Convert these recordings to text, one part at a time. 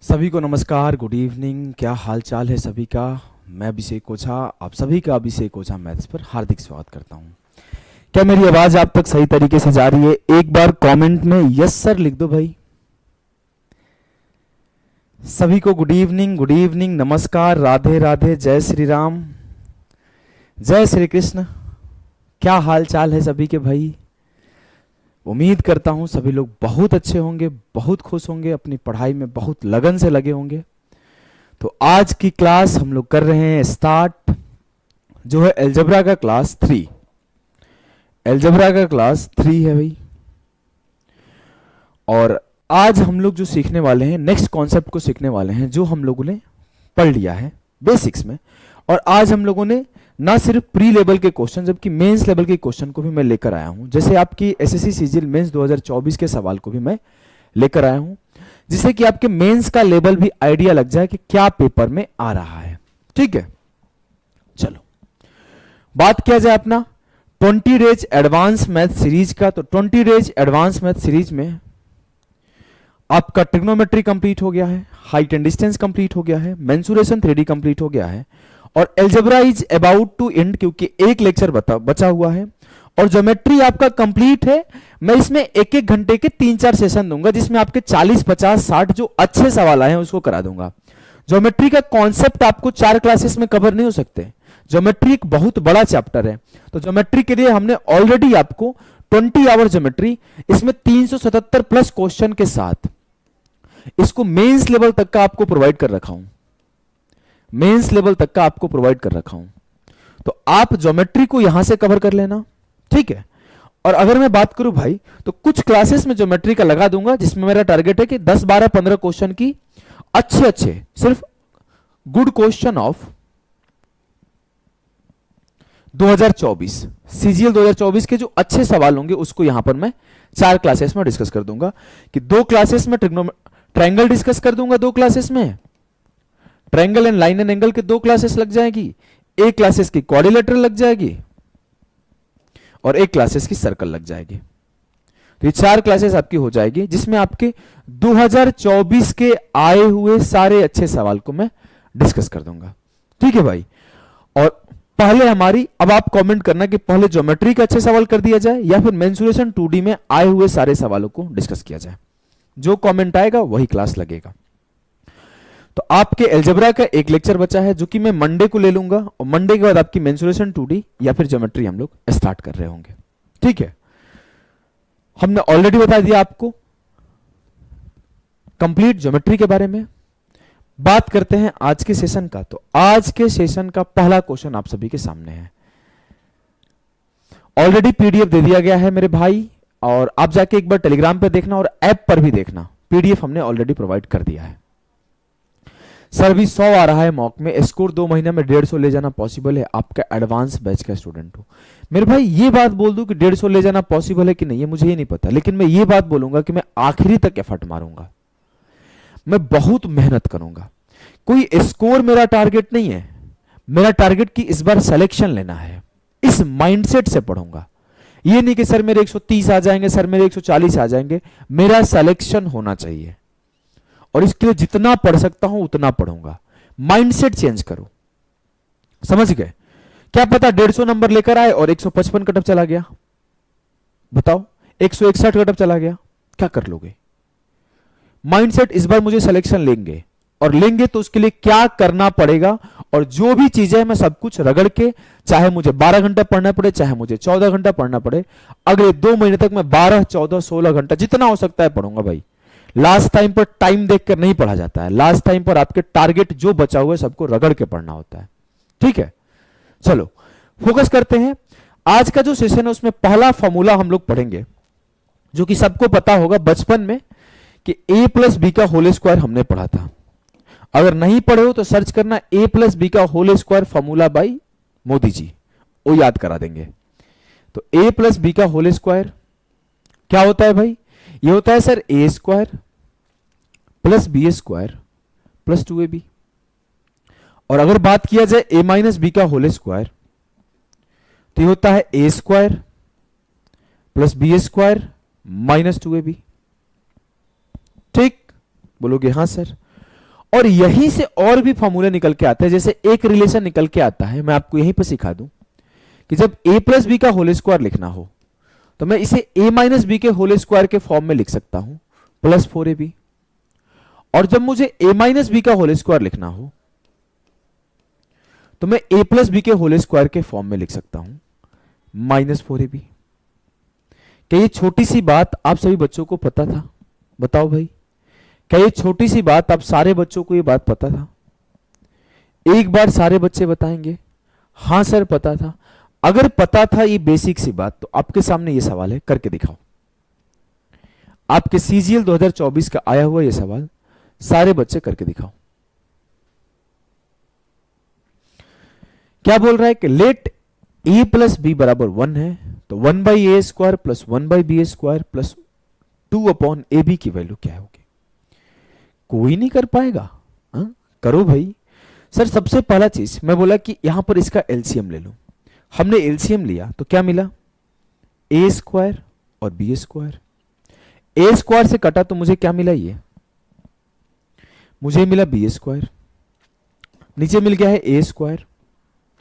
सभी को नमस्कार, गुड इवनिंग। क्या हाल चाल है सभी का। मैं अभिषेक ओझा, आप सभी का अभिषेक ओझा मैथ्स पर हार्दिक स्वागत करता हूं। क्या मेरी आवाज आप तक सही तरीके से जा रही है? एक बार कमेंट में यस सर लिख दो भाई। सभी को गुड इवनिंग, नमस्कार, राधे राधे, जय श्री राम, जय श्री कृष्ण। क्या हाल चाल है सभी के भाई? उम्मीद करता हूं सभी लोग बहुत अच्छे होंगे, बहुत खुश होंगे, अपनी पढ़ाई में बहुत लगन से लगे होंगे। तो आज की क्लास हम लोग कर रहे हैं स्टार्ट, जो है अलजेब्रा का क्लास 3। अलजेब्रा का क्लास 3 है भाई। और आज हम लोग जो सीखने वाले हैं, नेक्स्ट कॉन्सेप्ट को सीखने वाले हैं जो हम लोगों ने पढ़ लिया है बेसिक्स में। और आज हम लोगों ने ना सिर्फ प्री लेवल के क्वेश्चन जबकि मेंस लेवल के क्वेश्चन को भी मैं लेकर आया हूं। जैसे आपकी एसएससी सीजीएल मेंस 2024 के सवाल को भी मैं लेकर आया हूं, जिससे कि आपके मेंस का लेवल भी आइडिया लग जाए कि क्या पेपर में आ रहा है। ठीक है, चलो बात किया जाए अपना 20 डेज एडवांस मैथ सीरीज का। तो 20 डेज एडवांस मैथ सीरीज में आपका ट्रिग्नोमेट्री कंप्लीट हो गया है, हाइट एंड डिस्टेंस कंप्लीट हो गया है, मेंसुरेशन 3D कंप्लीट हो गया है, और algebra is about to end क्योंकि एक लेक्चर बचा हुआ है, और ज्योमेट्री आपका कंप्लीट है। मैं इसमें एक एक घंटे के 3-4 सेशन दूंगा, जिसमें आपके 40, 50, 60 जो अच्छे सवाल आए हैं उसको करा दूंगा। ज्योमेट्री का कॉन्सेप्ट आपको 4 क्लासेस में कवर नहीं हो सकते। ज्योमेट्री एक बहुत बड़ा चैप्टर है, तो ज्योमेट्री के लिए हमने ऑलरेडी आपको 20 आवर ज्योमेट्री, इसमें 377 प्लस क्वेश्चन के साथ इसको मेंस लेवल तक का आपको प्रोवाइड कर रखा हूं। मेंस लेवल तक का आपको प्रोवाइड कर रखा हूं, तो आप ज्योमेट्री को यहां से कवर कर लेना, ठीक है। और अगर मैं बात करूं भाई, तो कुछ क्लासेस में ज्योमेट्री का लगा दूंगा, जिसमें मेरा टारगेट है कि 10, 12, 15 क्वेश्चन की अच्छे सिर्फ गुड क्वेश्चन ऑफ 2024 सीजीएल 2024 के जो अच्छे सवाल होंगे उसको यहां पर मैं 4 क्लासेस में डिस्कस कर दूंगा। कि 2 क्लासेस में ट्रायंगल डिस्कस कर दूंगा, 2 क्लासेस में triangle and line and angle के 2 क्लासेस लग जाएगी, एक क्लासेस की क्वाड्रिलेटरल लग जाएगी, और एक क्लासेस की सर्कल लग जाएगी। तो ये 4 क्लासेस आपकी हो जाएगी, जिसमें आपके 2024 के आए हुए सारे अच्छे सवाल को मैं डिस्कस कर दूंगा। ठीक है भाई। और पहले हमारी, अब आप कमेंट करना कि पहले ज्योमेट्री के अच्छे सवाल कर दिया जाए या फिर मेंसुरेशन 2D में आए हुए सारे सवालों को डिस्कस किया जाए। जो कमेंट आएगा वही क्लास लगेगा। तो आपके अलजेब्रा का एक लेक्चर बचा है, जो कि मैं मंडे को ले लूंगा, और मंडे के बाद आपकी मेंसुरेशन 2D या फिर ज्योमेट्री हम लोग स्टार्ट कर रहे होंगे। ठीक है, हमने ऑलरेडी बता दिया आपको कंप्लीट ज्योमेट्री के बारे में। बात करते हैं आज के सेशन का। तो आज के सेशन का पहला क्वेश्चन आप सभी के सामने है। ऑलरेडी पीडीएफ दे दिया गया है मेरे भाई, और आप जाके एक बार टेलीग्राम पे देखना और ऐप पर भी देखना, पीडीएफ हमने ऑलरेडी प्रोवाइड कर दिया है। सर भी 100 आ रहा है मॉक में, स्कोर 2 महीने में 150 ले जाना पॉसिबल है? आपका एडवांस बैच का स्टूडेंट हो मेरे भाई, ये बात बोल दूं कि 150 ले जाना पॉसिबल है कि नहीं, ये मुझे ये नहीं पता, लेकिन मैं ये बात बोलूंगा कि मैं आखिरी तक एफर्ट मारूंगा, मैं बहुत मेहनत करूंगा। कोई स्कोर मेरा टारगेट नहीं है, मेरा टारगेट कि इस बार सिलेक्शन लेना है। इस माइंडसेट से पढ़ूंगा, ये नहीं कि सर मेरे 130 आ जाएंगे, सर मेरे 140 आ जाएंगे। मेरा सिलेक्शन होना चाहिए, और इसके लिए जितना पढ़ सकता हूं उतना पढ़ूंगा। माइंडसेट चेंज करो, समझ गए? क्या पता 150 नंबर लेकर आए और 155 कटअप चला गया, बताओ 161 कटअप चला गया, क्या कर लोगे? माइंडसेट इस बार मुझे सिलेक्शन लेंगे, और लेंगे तो उसके लिए क्या करना पड़ेगा, और जो भी चीजें मैं सब कुछ रगड़ के, चाहे मुझे 12 घंटे पढ़ना पड़े, चाहे मुझे 14 घंटा पढ़ना पड़े, अगले 2 महीने तक मैं 12, 14, 16 घंटा जितना हो सकता है पढ़ूंगा भाई। लास्ट टाइम पर टाइम देखकर नहीं पढ़ा जाता है, लास्ट टाइम पर आपके टारगेट जो बचा हुआ है सबको रगड़ के पढ़ना होता है। ठीक है, चलो फोकस करते हैं। आज का जो सेशन है उसमें पहला फॉर्मूला हम लोग पढ़ेंगे, जो कि सबको पता होगा बचपन में कि a+b का होल स्क्वायर हमने पढ़ा था। अगर नहीं पढ़े हो तो सर्च करना a+b का whole square formula by Modi ji, वो याद करा देंगे। तो a+b का होल स्क्वायर क्या होता है भाई? ये होता है sir a square plus B square plus 2ab। और अगर बात किया जाए a-b का होल स्क्वायर, तो ये होता है a square plus B square minus 2ab। ठीक, बोलोगे हाँ सर। और यहीं से और भी फॉर्मूले निकल के आते हैं। जैसे एक रिलेशन निकल के आता है, मैं आपको यहीं पर सिखा दूं कि जब a प्लस बी का होल स्क्वायर लिखना हो तो मैं इसे a माइनस बी के होल स्क्वायर के फॉर्म में लिख सकता हूं प्लस 4ab, और जब मुझे a माइनस बी का होल स्क्वायर लिखना हो तो मैं a प्लस बी के होल स्क्वायर के फॉर्म में लिख सकता हूं माइनस 4ab। क्या ये छोटी सी बात आप सभी बच्चों को पता था? बताओ भाई, क्या ये छोटी सी बात आप सारे बच्चों को ये बात पता था? एक बार सारे बच्चे बताएंगे हां सर पता था। अगर पता था ये बेसिक सी बात तो आपके सामने ये सवाल है, करके दिखाओ। आपके सीजीएल 2024 का आया हुआ ये सवाल, सारे बच्चे करके दिखाओ। क्या बोल रहा है कि लेट ए प्लस बी बराबर 1 है तो 1 by A square plus 1 by B square plus 2 upon A B की वैल्यू क्या होगी? कोई नहीं कर पाएगा? करो भाई। सर सबसे पहला चीज मैं बोला कि यहां पर इसका एलसीएम ले लो। हमने एलसीएम लिया तो क्या मिला? ए स्क्वायर और बी स्क्वायर। ए स्क्वायर से कटा तो मुझे क्या मिला? ये मुझे मिला बी स्क्वायर। नीचे मिल गया है ए स्क्वायर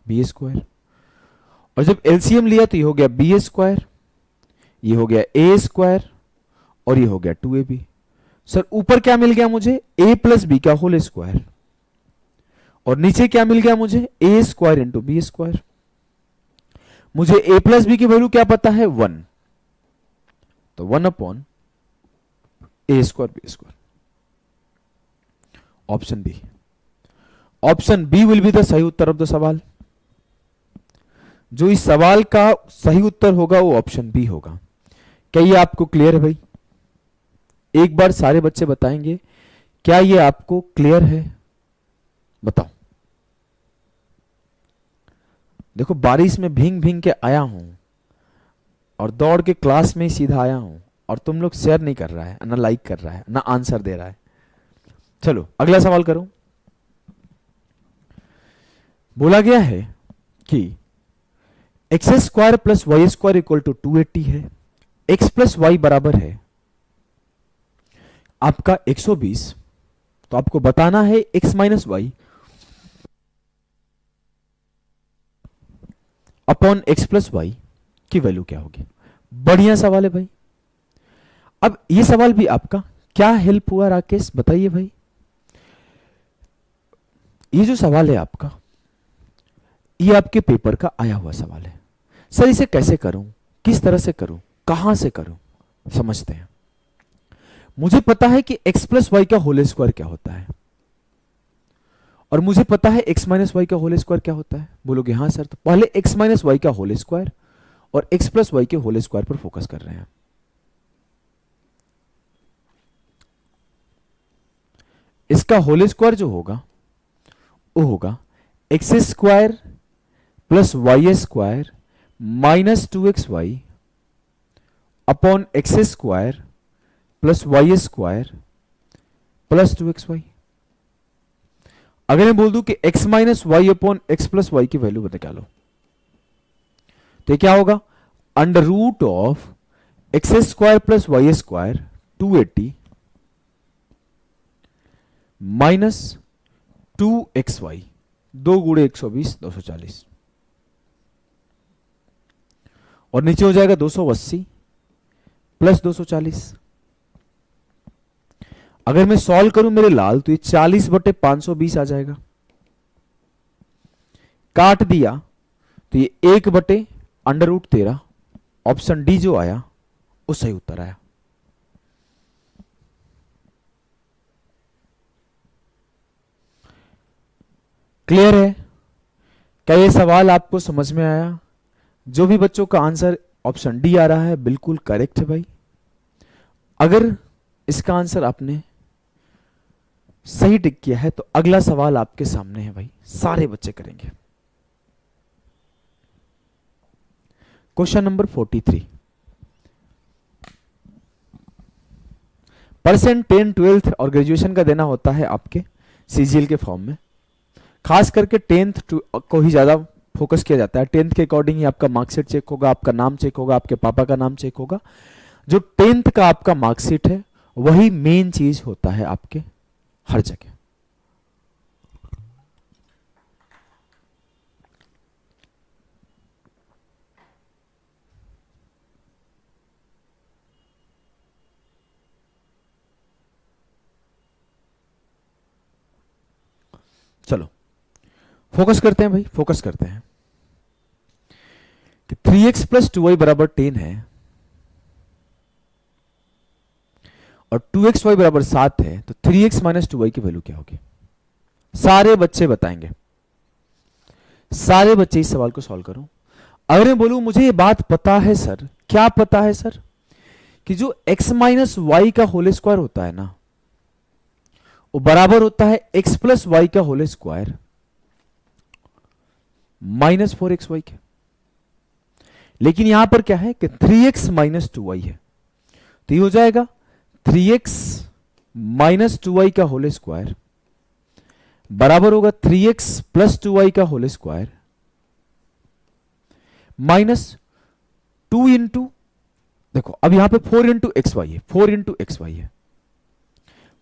बी स्क्वायर, और जब एलसीएम लिया तो ये हो गया बी स्क्वायर, ये हो गया ए स्क्वायर, और ये हो गया 2ab। सर ऊपर क्या मिल गया मुझे? a प्लस बी का होल स्क्वायर, और नीचे क्या मिल गया मुझे? A square into B square. मुझे a प्लस बी की वैल्यू क्या पता है? 1, तो 1 upon A square B square. Option B, option B will be the सही उत्तर ऑफ द सवाल। जो इस सवाल का सही उत्तर होगा वो ऑप्शन बी होगा। क्या ये आपको क्लियर है भाई? एक बार सारे बच्चे बताएंगे क्या ये आपको क्लियर है? बताओ। देखो बारिश में भींग भींग के आया हूं और दौड़ के क्लास में ही सीधा आया हूं, और तुम लोग शेयर नहीं कर रहा है, ना लाइक कर रहा है, ना आंसर दे रहा है। चलो अगला सवाल करो। बोला गया है कि X square plus Y square equal to 280 है। एक्स प्लस वाई बराबर है आपका 120, तो आपको बताना है X minus Y upon X plus Y की वैल्यू क्या होगी। बढ़िया सवाल है भाई। अब ये सवाल भी आपका क्या हेल्प हुआ राकेश, बताइए भाई। ये जो सवाल है आपका, ये आपके पेपर का आया हुआ सवाल है। सर इसे कैसे करूं, किस तरह से करूं, कहां से करूं, समझते हैं। मुझे पता है कि x प्लस वाई का होल स्क्वायर क्या होता है, और मुझे पता है x माइनस वाई का होल स्क्वायर क्या होता है। बोलोगे हाँ सर, तो पहले x माइनस वाई का होल स्क्वायर और x प्लस वाई के होल स्क्वायर पर फोकस कर रहे हैं। इसका होल स्क्वायर जो होगा वो होगा X square plus Y square minus 2xy upon X square plus Y square plus 2xy। अगर मैं बोल दूं कि x minus Y upon X plus Y की वैल्यू निकालो तो ये क्या होगा? Under root of X square plus Y square 280 minus 2xy, 2 गुणे 120 240, और नीचे हो जाएगा 280 प्लस 240। अगर मैं सॉल्व करूं मेरे लाल तो ये 40 बटे 520 आ जाएगा। काट दिया तो ये 1 बटे अंडर रूट 13। ऑप्शन डी जो आया वो सही उत्तर आया। क्लियर है? क्या ये सवाल आपको समझ में आया? जो भी बच्चों का आंसर ऑप्शन डी आ रहा है बिल्कुल करेक्ट है भाई। अगर इसका आंसर आपने सही टिक किया है तो अगला सवाल आपके सामने है भाई, सारे बच्चे करेंगे। Question number 43। परसेंट 10, 12th और ग्रेजुएशन का देना होता है आपके सीजीएल के फॉर्म में। खास करके 10th को ही ज्यादा फोकस किया जाता है। 10th के अकॉर्डिंग ही आपका मार्कशीट चेक होगा, आपका नाम चेक होगा, आपके पापा का नाम चेक होगा। जो 10th का आपका मार्कशीट है वही मेन चीज होता है आपके हर जगह। चलो फोकस करते हैं भाई, फोकस करते हैं कि 3x प्लस 2y बराबर 10 है और 2xy बराबर 7 है, तो 3x माइनस 2y की वैल्यू क्या होगी? सारे बच्चे बताएंगे, सारे बच्चे इस सवाल को सॉल्व करो। अगर मैं बोलूं मुझे ये बात पता है सर, क्या पता है सर? कि जो x माइनस वाई का होल स्क्वायर होता है ना, वो बराबर होता है x प्लस वाई का होल स्क्वायर माइनस 4xy के। लेकिन यहां पर क्या है कि 3x माइनस 2y है, तो ये हो जाएगा 3x माइनस 2y का होल स्क्वायर बराबर होगा 3x प्लस 2y का होल स्क्वायर माइनस 2 इंटू, देखो अब यहां पे 4 इंटू एक्स वाई है, 4 इंटू एक्स वाई है,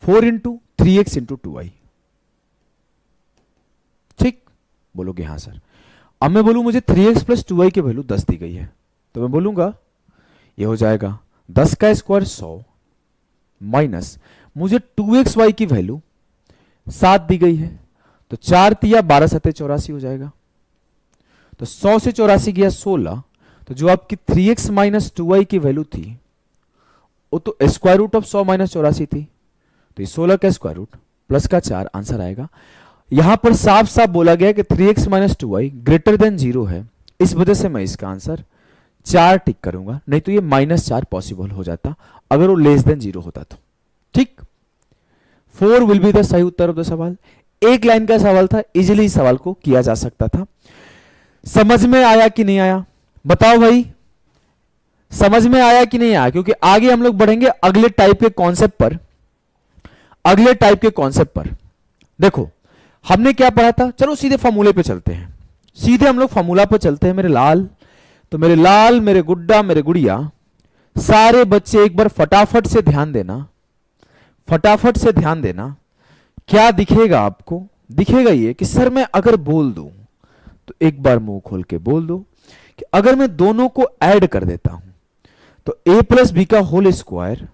4 इंटू 3x इंटू 2y। ठीक, बोलोगे हाँ सर। अब मैं बोलूं मुझे 3x प्लस 2y की वैल्यू 10 दी गई है, तो मैं बोलूंगा ये हो जाएगा 10 का स्क्वायर 100 माइनस मुझे 2xy की वैल्यू 7 दी गई है, तो 4 तिया 12 सत्ते 84 हो जाएगा। तो 100 से 84 गया 16, तो जो आपकी 3x माइनस 2y की वैल्यू थी वो तो स्क्वायर रूट ऑफ 100 माइनस 84 थी, तो ये 16 का स्क्वायर रूट प्लस का 4 आंसर आएगा। यहां पर साफ साफ बोला गया कि 3x minus 2y greater than 0 है, इस वजह से मैं इसका आंसर 4 टिक करूंगा, नहीं तो ये -4 पॉसिबल हो जाता अगर वो लेस देन 0 होता तो। ठीक, 4 विल बी द सही उत्तर ऑफ द सवाल। एक लाइन का सवाल था, इजीली इस सवाल को किया जा सकता था। समझ में आया कि नहीं आया? बताओ भाई, समझ में आया कि नहीं आया? क्योंकि आगे हम लोग बढ़ेंगे अगले टाइप के कॉन्सेप्ट पर, अगले टाइप के कॉन्सेप्ट पर। देखो हमने क्या पढ़ा था, चलो सीधे फॉर्मूले पे चलते हैं, सीधे हम लोग फॉर्मूला पे चलते हैं मेरे लाल। तो मेरे लाल, मेरे गुड्डा, मेरे गुड़िया, सारे बच्चे एक बार फटाफट से ध्यान देना, फटाफट से ध्यान देना। क्या दिखेगा आपको? दिखेगा ये कि सर मैं अगर बोल दूं, तो एक बार मुंह खोल के बोल दो कि अगर मैं दोनों को ऐड कर देता हूं तो a प्लस बी का whole square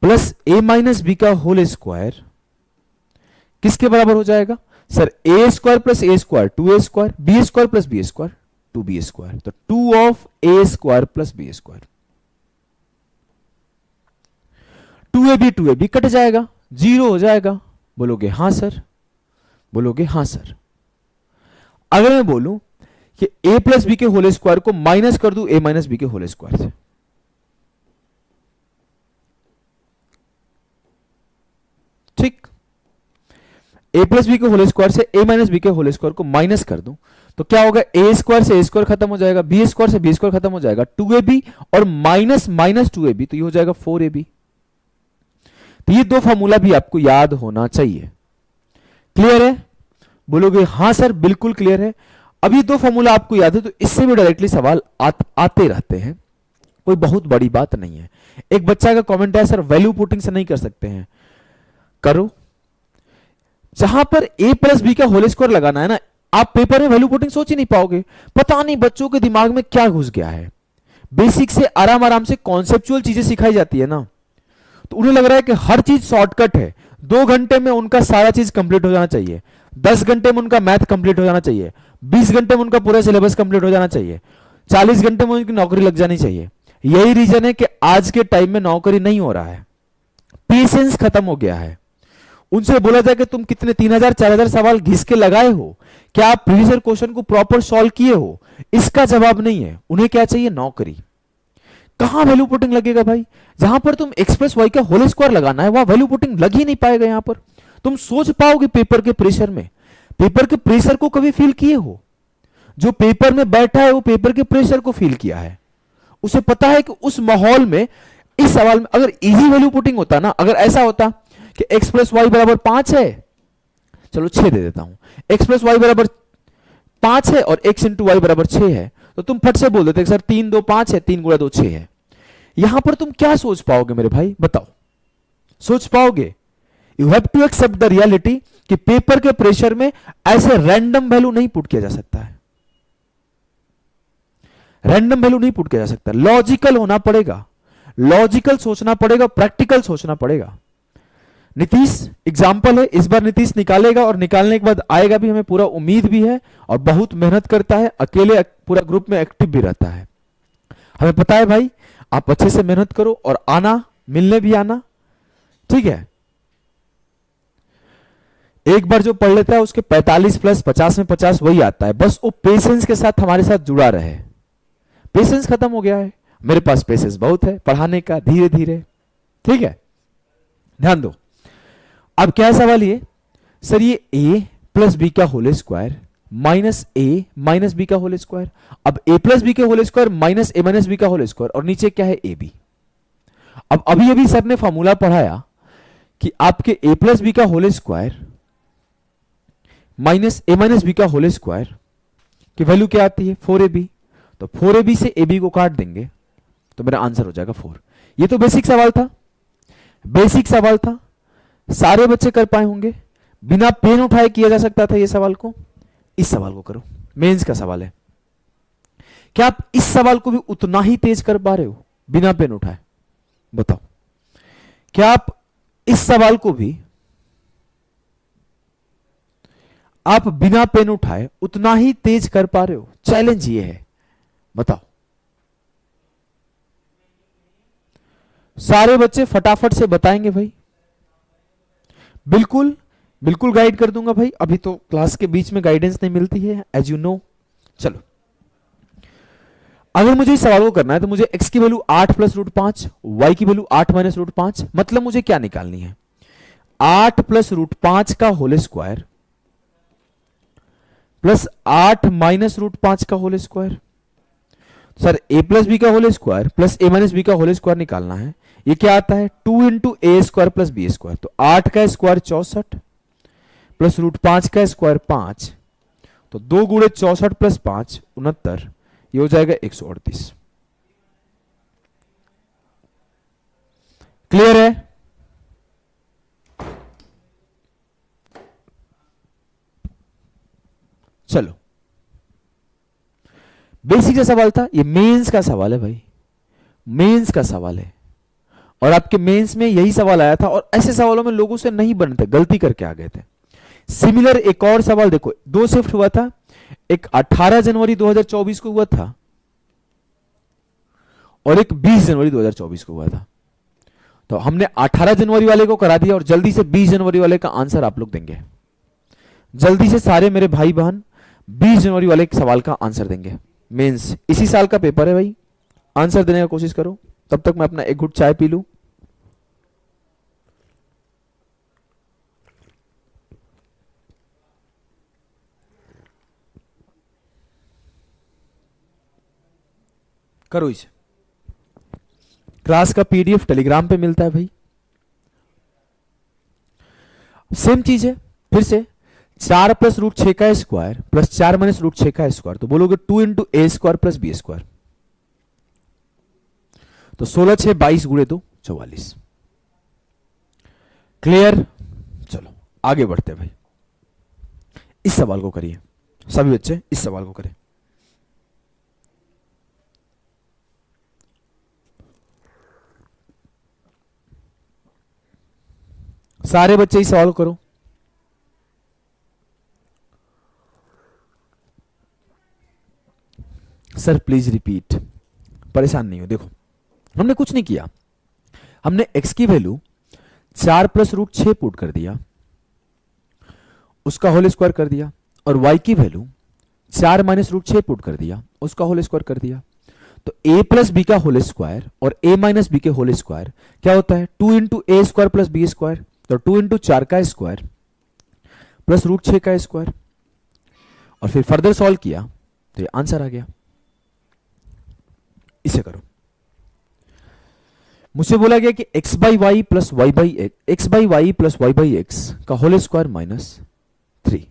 plus a minus B का होल स्क्वायर किसके बराबर हो जाएगा? Sir a square plus a square 2a square, b square plus b square 2b square, तो 2 of a square plus b square. 2ab cut जाएगा, 0 हो जाएगा। बोलोगे हां सर, बोलोगे हां सर। अगर मैं बोलूं कि a प्लस बी के होल स्क्वायर को माइनस कर दूं a माइनस बी के होल स्क्वायर से, ठीक, a प्लस बी के होल स्क्वायर से a माइनस बी के होल स्क्वायर को माइनस कर दूं तो क्या होगा? a स्क्वायर से a स्क्वायर खत्म हो जाएगा, b स्क्वायर से b स्क्वायर खत्म हो जाएगा, 2ab और माइनस माइनस 2ab, तो ये हो जाएगा 4ab। तो ये दो फॉर्मूला भी आपको याद होना चाहिए। क्लियर है? बोलोगे हां सर बिल्कुल क्लियर है। अब ये दो फॉर्मूला आपको याद है तो इससे भी डायरेक्टली सवाल आते रहते हैं, कोई बहुत बड़ी बात नहीं है। एक बच्चा का कमेंट है सर वैल्यू पुटिंग से नहीं कर सकते हैं, करो। जहां पर a प्लस बी का होल स्क्वायर लगाना है ना, आप पेपर में वैल्यू पुटिंग सोच ही नहीं पाओगे। पता नहीं बच्चों के दिमाग में क्या घुस गया है, बेसिक से आराम आराम से कॉन्सेप्चुअल चीजें सिखाई जाती है ना, तो उन्हें लग रहा है कि हर चीज शॉर्टकट है। 2 घंटे में उनका सारा चीज कंप्लीट हो जाना चाहिए, 10 घंटे में उनका मैथ कंप्लीट हो जाना चाहिए, 20 घंटे में उनका पूरा सिलेबस कंप्लीट हो जाना चाहिए, 40 घंटे में उनकी नौकरी लग जानी चाहिए। यही रीजन है कि आज के टाइम में नौकरी नहीं हो रहा है, पेशेंस खत्म हो गया है। उनसे बोला जाए कि तुम कितने 3000 4000 सवाल घिस के लगाए हो, क्या आप प्रीवियस ईयर क्वेश्चन को प्रॉपर सॉल्व किए हो? इसका जवाब नहीं है। उन्हें क्या चाहिए? नौकरी। कहां वैल्यू पुटिंग लगेगा भाई? जहां पर तुम एक्स प्लस वाई का होल स्क्वायर लगाना है वहां वैल्यू पुटिंग लग ही नहीं पाएगा। यहां पर तुम सोच पाओगे पेपर के प्रेशर में? पेपर के प्रेशर को कभी फील किए हो? जो पेपर में बैठा है वो पेपर के प्रेशर को फील किया है, उसे पता है कि उस माहौल में इस सवाल में अगर इजी वैल्यू पुटिंग होता ना, अगर ऐसा होता कि x प्लस वाई बराबर 5 है, चलो 6 दे देता हूं, x प्लस वाई बराबर 5 है और x इंटू वाई बराबर 6 है, तो तुम फट से बोल देते सर 3 2 5 है, 3 गुणा 2 6 है। यहां पर तुम क्या सोच पाओगे मेरे भाई? बताओ, सोच पाओगे? You have to accept the reality कि पेपर के प्रेशर में ऐसे रैंडम वैल्यू नहीं पुट किया जा सकता है, रैंडम वैल्यू नहीं पुट किया जा सकता। लॉजिकल होना पड़ेगा, लॉजिकल सोचना पड़ेगा, प्रैक्टिकल सोचना पड़ेगा। नीतीश एग्जाम्पल है, इस बार नीतीश निकालेगा और निकालने के बाद आएगा भी, हमें पूरा उम्मीद भी है, और बहुत मेहनत करता है, अकेले पूरा ग्रुप में एक्टिव भी रहता है। हमें पता है भाई, आप अच्छे से मेहनत करो और आना, मिलने भी आना, ठीक है। एक बार जो पढ़ लेता है उसके 45 प्लस 50 में 50 वही आता है, बस वो पेशेंस के साथ हमारे साथ जुड़ा रहे। पेशेंस खत्म हो गया है, मेरे पास पेशेंस बहुत है पढ़ाने का, धीरे धीरे, ठीक है। ध्यान दो, अब क्या है सवाल ये, सर ये a प्लस बी का होल स्क्वायर माइनस ए माइनस बी का होल स्क्वायर, अब a प्लस बी के होल स्क्वायर माइनस ए माइनस बी का होल स्क्वायर, और नीचे क्या है ए बी। अब अभी अभी सर ने फॉर्मूला पढ़ाया कि आपके a प्लस बी का होल स्क्वायर माइनस ए माइनस बी का होल स्क्वायर की वैल्यू क्या आती है 4ab, तो 4ab से ab को काट देंगे तो मेरा आंसर हो जाएगा 4। ये तो बेसिक सवाल था, बेसिक सवाल था, सारे बच्चे कर पाए होंगे, बिना पेन उठाए किया जा सकता था ये सवाल को। इस सवाल को करो, मेंस का सवाल है। क्या आप इस सवाल को भी उतना ही तेज कर पा रहे हो बिना पेन उठाए? बताओ, क्या आप इस सवाल को भी आप बिना पेन उठाए उतना ही तेज कर पा रहे हो? चैलेंज ये है, बताओ। सारे बच्चे फटाफट से बताएंगे भाई, बिल्कुल बिल्कुल गाइड कर दूंगा भाई, अभी तो क्लास के बीच में गाइडेंस नहीं मिलती है एज यू नो। चलो, अगर मुझे इस सवाल को करना है तो मुझे x की वैल्यू 8 प्लस रूट 5, y की वैल्यू 8 माइनस रूट 5, मतलब मुझे क्या निकालनी है 8 प्लस रूट 5 का whole square plus 8 minus root 5 का whole square. Sir a plus B का whole square plus a minus B का होल स्क्वायर निकालना है, ये क्या आता है 2 into a square plus B square, तो 8 का स्क्वायर 64 प्लस रूट 5 का स्क्वायर 5, तो 2 गुणे 64 प्लस 5 69, ये हो जाएगा 138। क्लियर है? चलो, बेसिक का सवाल था, ये मेंस का सवाल है भाई, मेंस का सवाल है, और आपके मेंस में यही सवाल आया था, और ऐसे सवालों में लोगों से नहीं बनते, गलती करके आ गए थे। सिमिलर एक और सवाल देखो, 2 शिफ्ट हुआ था, एक 18 जनवरी 2024 को हुआ था और एक 20 जनवरी 2024 को हुआ था। तो हमने 18 जनवरी वाले को करा दिया और जल्दी से 20 जनवरी वाले का आंसर आप लोग देंगे। जल्दी से सारे मेरे भाई बहन 20 जनवरी वाले सवाल का आंसर देंगे। मेंस इसी साल का पेपर है भाई, आंसर देने का कोशिश करो। तब तक मैं अपना एक घुट चाय पी लूं। करो इसे। क्लास का पीडीएफ टेलीग्राम पे मिलता है भाई। सेम चीज है फिर से, 4 प्लस रूट 6 का स्क्वायर प्लस 4 माइनस रूट 6 का स्क्वायर, तो बोलोगे 2 into a square plus B square, तो 16 6 22 गुणे 2 44। क्लियर? चलो आगे बढ़ते हैं भाई। इस सवाल को करिए सभी बच्चे, इस सवाल को करें। सारे बच्चे इस सवाल को करो। सर प्लीज रिपीट, परेशान नहीं हो। देखो हमने कुछ नहीं किया, हमने x की वैल्यू 4 प्लस रूट 6 पुट कर दिया, उसका होल स्क्वायर कर दिया, और y की वैल्यू 4 माइनस रूट 6 पुट कर दिया, उसका होल स्क्वायर कर दिया। तो a प्लस बी का होल स्क्वायर और a माइनस बी के होल स्क्वायर क्या होता है 2 into a square plus B square, तो 2 इंटू 4 का स्क्वायर प्लस रूट 6 का स्क्वायर, और फिर फर्दर सॉल्व किया तो ये आंसर आ गया। इसे करो। मुझसे बोला गया कि x by Y plus Y by X by Y plus Y by X का होल स्क्वायर माइनस 3।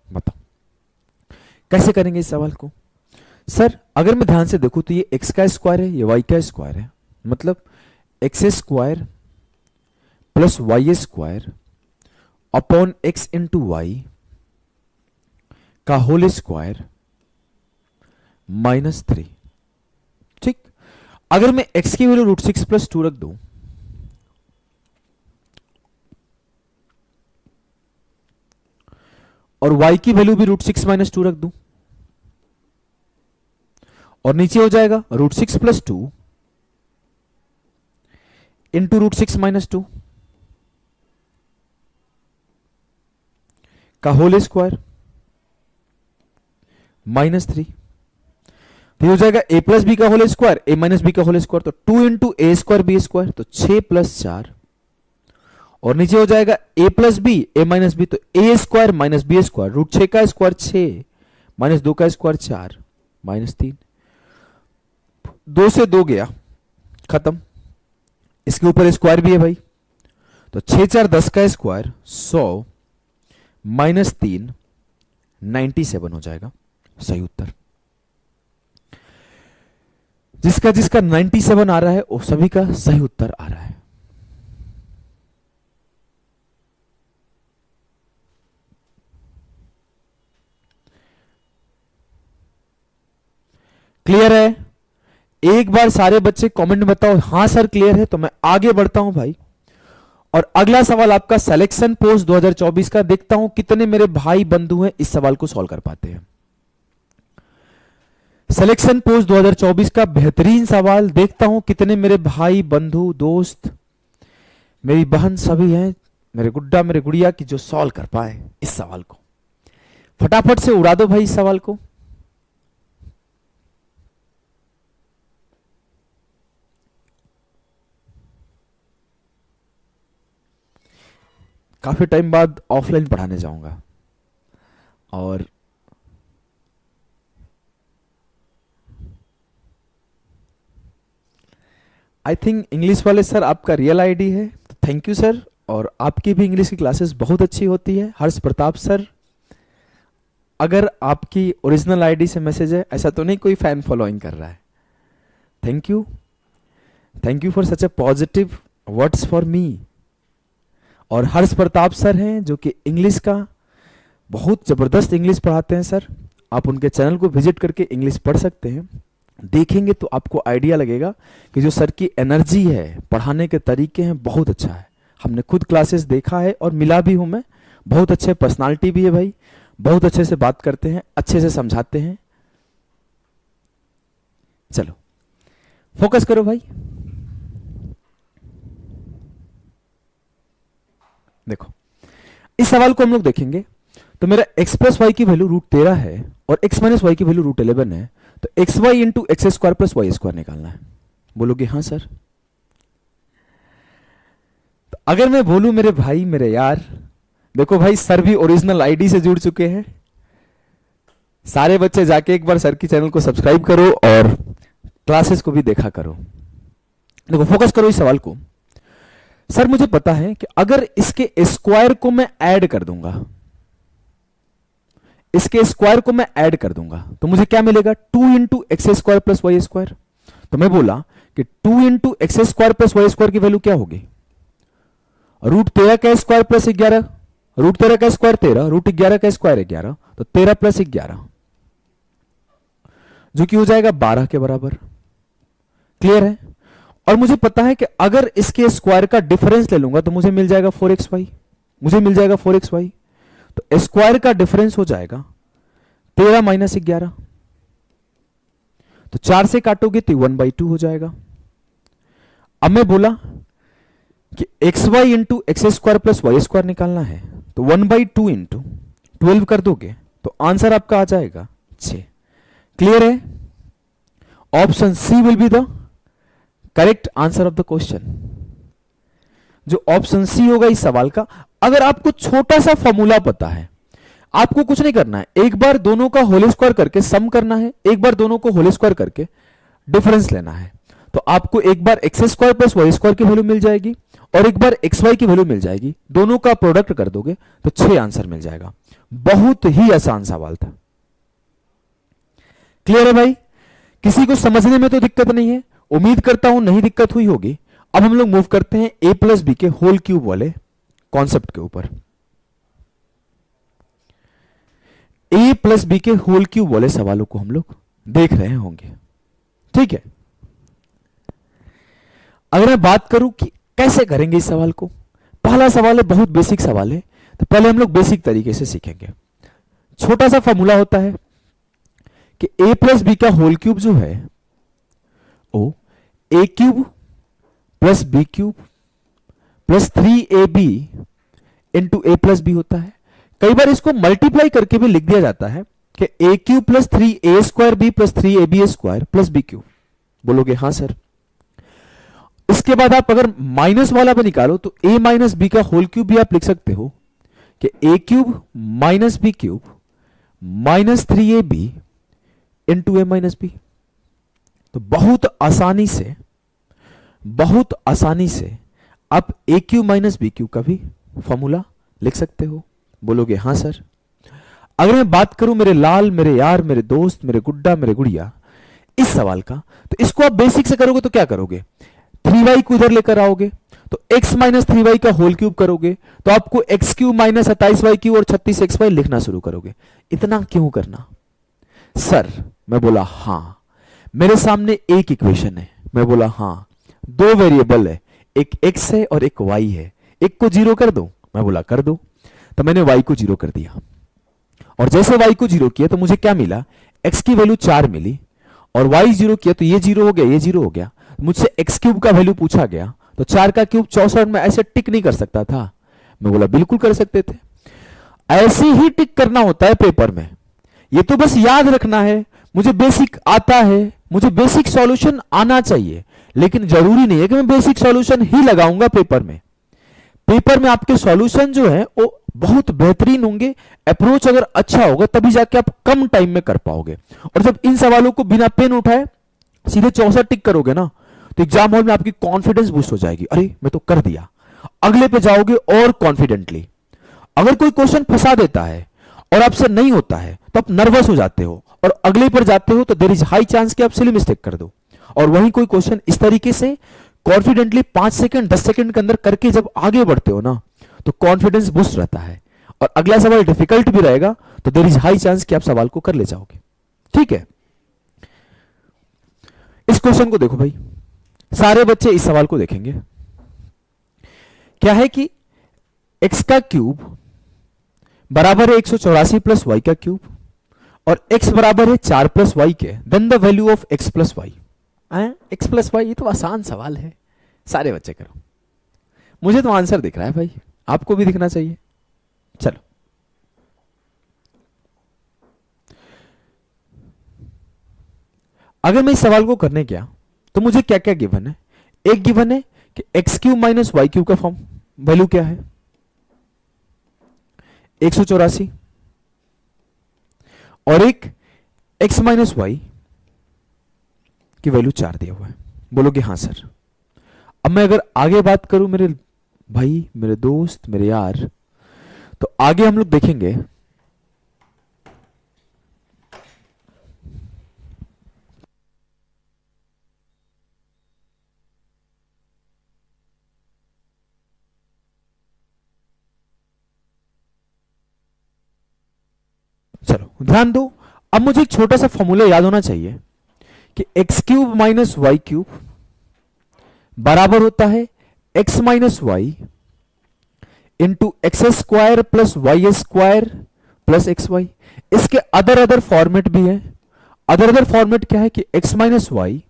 बताओ कैसे करेंगे इस सवाल को? सर अगर मैं ध्यान से देखूं तो ये x का स्क्वायर है, ये y का स्क्वायर है, मतलब X square plus Y square upon X into Y का होल स्क्वायर माइनस 3। ठीक, अगर मैं x की वैल्यू √6 + 2 रख दूं और y की वैल्यू भी √6 - 2 रख दूं और नीचे हो जाएगा √6 + 2 इंटू √6 - 2 का होल स्क्वायर -3। तो ये हो जाएगा a + b का होल स्क्वायर a - b का होल स्क्वायर, तो 2 इंटू a² b², तो 6 + 4 और नीचे हो जाएगा a + b a - b, तो a² - b², √6 का स्क्वायर 6 -2 का स्क्वायर 4 -3, 2 से 2 गया खत्म। इसके ऊपर स्क्वायर भी है भाई, तो 6 4 10 का स्क्वायर 100 -3 97 हो जाएगा सही उत्तर। जिसका जिसका 97 आ रहा है वो सभी का सही उत्तर आ रहा है। क्लियर है? एक बार सारे बच्चे कमेंट में बताओ हां सर क्लियर है, तो मैं आगे बढ़ता हूं भाई। और अगला सवाल आपका सिलेक्शन पोस्ट 2024 का, देखता हूं कितने मेरे भाई बंधु हैं इस सवाल को सॉल्व कर पाते हैं। सिलेक्शन पोस्ट 2024 का बेहतरीन सवाल, देखता हूं कितने मेरे भाई बंधु दोस्त मेरी बहन सभी हैं, मेरे गुड्डा मेरे गुड़िया की जो सॉल्व कर पाए इस सवाल को। फटाफट से उड़ा दो भाई इस सवाल को। काफी टाइम बाद ऑफलाइन पढ़ाने जाऊंगा और आई थिंक इंग्लिश वाले सर आपका रियल आईडी है, तो थैंक यू सर। और आपकी भी इंग्लिश की क्लासेस बहुत अच्छी होती है। हर्ष प्रताप सर, अगर आपकी ओरिजिनल आईडी से मैसेज है, ऐसा तो नहीं कोई फैन फॉलोइंग कर रहा है। Thank you for such A positive words for me. और हर्ष प्रताप सर हैं जो कि इंग्लिश का बहुत जबरदस्त इंग्लिश पढ़ाते हैं सर। आप उनके चैनल को विजिट करके इंग्लिश पढ़ सकते हैं, देखेंगे तो आपको आइडिया लगेगा कि जो सर की एनर्जी है, पढ़ाने के तरीके हैं, बहुत अच्छा है। हमने खुद क्लासेस देखा है और मिला भी हूं मैं। बहुत अच्छे पर्सनालिटी भी है भाई, बहुत अच्छे से बात करते हैं, अच्छे से समझाते हैं। चलो फोकस करो भाई। देखो इस सवाल को हम लोग देखेंगे तो मेरा x + y की वैल्यू √13 है और x - y की वैल्यू √11 है, तो xy इंटू x² + y² निकालना है। बोलोगे हाँ सर। तो अगर मैं बोलूं मेरे भाई मेरे यार, देखो भाई सर भी ओरिजिनल आईडी से जुड़ चुके हैं। सारे बच्चे जाके एक बार सर की चैनल को सब्सक्राइब करो और क्लासेस को भी देखा करो। देखो फोकस करो इस सवाल को। सर मुझे पता है कि अगर इसके स्क्वायर को मैं ऐड कर दूंगा, इसके स्क्वायर को मैं ऐड कर दूंगा तो मुझे क्या मिलेगा, 2 इंटू x² + y²। तो मैं बोला कि 2 इंटू x² + y² की वैल्यू क्या होगी, √13 का स्क्वायर + 11, √13 का स्क्वायर 13, √11 का स्क्वायर 11, तो 13 + 11 जो कि हो जाएगा 12 के बराबर। क्लियर है? और मुझे पता है कि अगर इसके स्क्वायर का डिफरेंस ले लूंगा तो मुझे मिल जाएगा 4xy, मुझे मिल जाएगा 4xy। तो स्क्वायर का डिफरेंस हो जाएगा 13 - 11, तो 4 से काटोगे तो 1/2 हो जाएगा। अब मैं बोला कि xy इंटू x² + y² निकालना है, तो 1/2 इंटू 12 कर दोगे तो आंसर आपका आ जाएगा 6। क्लियर है? Option C will be the correct answer of the question. जो ऑप्शन सी होगा इस सवाल का। अगर आपको छोटा सा फॉर्मूला पता है, आपको कुछ नहीं करना है, एक बार दोनों का होल स्क्वायर करके सम करना है, एक बार दोनों को होल स्क्वायर करके डिफरेंस लेना है, तो आपको एक बार x² + y² की वैल्यू मिल जाएगी और एक बार xy की वैल्यू मिल जाएगी। दोनों का प्रोडक्ट कर दोगे तो 6 आंसर मिल जाएगा। बहुत ही आसान सवाल था। क्लियर है भाई? किसी को समझने में तो दिक्कत नहीं है, उम्मीद करता हूं नहीं दिक्कत हुई होगी। अब हम लोग मूव करते हैं a + b के होल क्यूब वाले कॉन्सेप्ट के ऊपर। a + b के होल क्यूब वाले सवालों को हम लोग देख रहे होंगे। ठीक है, अगर मैं बात करूं कि कैसे करेंगे इस सवाल को, पहला सवाल है, बहुत बेसिक सवाल है, तो पहले हम लोग बेसिक तरीके से सीखेंगे। छोटा सा फॉर्मूला होता है कि a प्लस बी का होल क्यूब जो है वो a cube plus b cube plus 3ab into a plus b होता है। कई बार इसको मल्टीप्लाई करके भी लिख दिया जाता है कि a cube plus 3a square b plus 3ab square plus b cube. बोलोगे हाँ सर। इसके बाद आप अगर माइनस वाला भी निकालो तो a माइनस बी का होल क्यूब भी आप लिख सकते हो कि a cube minus b cube minus 3ab into a minus b. तो बहुत आसानी से आप a cube minus b cube का भी फॉर्मूला लिख सकते हो। बोलोगे हाँ सर। अगर मैं बात करूं मेरे लाल, मेरे यार, मेरे दोस्त, मेरे गुड्डा, मेरे गुड़िया, इस सवाल का, तो इसको आप बेसिक से करोगे तो क्या करोगे, 3y को इधर लेकर आओगे तो x माइनस 3y का होल क्यूब करोगे तो आपको x cube minus 27y cube और 36xy लिखना शुरू करोगे। इतना क्यों करना सर? मैं बोला हाँ। मेरे सामने एक इक्वेशन है, मैं बोला हाँ। दो वेरिएबल है, एक x है और एक y है, एक को जीरो कर दो, मैं बोला कर दो। तो मैंने y को जीरो कर दिया और जैसे y को जीरो किया तो मुझे क्या मिला, x की वैल्यू 4 मिली और y जीरो किया तो ये जीरो हो गया, ये जीरो हो गया। मुझसे x क्यूब का वैल्यू पूछा गया तो 4 का क्यूब 64 में ऐसे टिक नहीं कर सकता था। मैं बोला बिल्कुल कर सकते थे। ऐसे ही टिक करना होता है पेपर में, ये तो बस याद रखना है। मुझे बेसिक आता है, मुझे बेसिक सॉल्यूशन आना चाहिए, लेकिन जरूरी नहीं है कि मैं बेसिक सॉल्यूशन ही लगाऊंगा पेपर में। पेपर में आपके सॉल्यूशन जो है वो बहुत बेहतरीन होंगे। अप्रोच अगर अच्छा होगा तभी जाके आप कम टाइम में कर पाओगे। और जब इन सवालों को बिना पेन उठाए सीधे 64 टिक करोगे ना तो एग्जाम हॉल में आपकी कॉन्फिडेंस बूस्ट हो जाएगी, अरे मैं तो कर दिया। अगले पे जाओगे और कॉन्फिडेंटली। अगर कोई क्वेश्चन फंसा देता है और आपसे नहीं होता है तो आप नर्वस हो जाते हो और अगले पर जाते हो तो देयर इज हाई चांस कि आप सिली मिस्टेक कर दो। और वही कोई क्वेश्चन इस तरीके से कॉन्फिडेंटली 5 सेकंड 10 सेकंड के अंदर करके जब आगे बढ़ते हो ना तो कॉन्फिडेंस बूस्ट रहता है और अगला सवाल डिफिकल्ट भी रहेगा तो देयर इज हाई चांस कि आप सवाल को कर ले जाओगे। ठीक है, इस क्वेश्चन को देखो भाई, सारे बच्चे इस सवाल को देखेंगे। क्या है कि x का क्यूब बराबर है 184 प्लस y का क्यूब और x बराबर है 4 प्लस y के, then the value of x plus Y. x plus Y, ये तो आसान सवाल है, सारे बच्चे करो। मुझे तो आंसर दिख रहा है भाई, आपको भी दिखना चाहिए। चलो अगर मैं इस सवाल को करने गया तो मुझे क्या क्या गिवन है। एक गिवन है कि X cube minus Y cube का फॉर्म वैल्यू क्या है 184 और एक एक्स माइनस वाई की वैल्यू 4 दिया हुआ है। बोलोगे हाँ सर। अब मैं अगर आगे बात करूं मेरे भाई, मेरे दोस्त, मेरे यार, तो आगे हम लोग देखेंगे चलो ध्यान दो। अब मुझे एक छोटा सा फॉर्मूला याद होना चाहिए कि X cube minus Y cube बराबर होता है X minus Y into X square plus Y square plus X Y. इसके अदर फॉर्मेट भी है। अदर फॉर्मेट क्या है कि एक्स माइनस वाई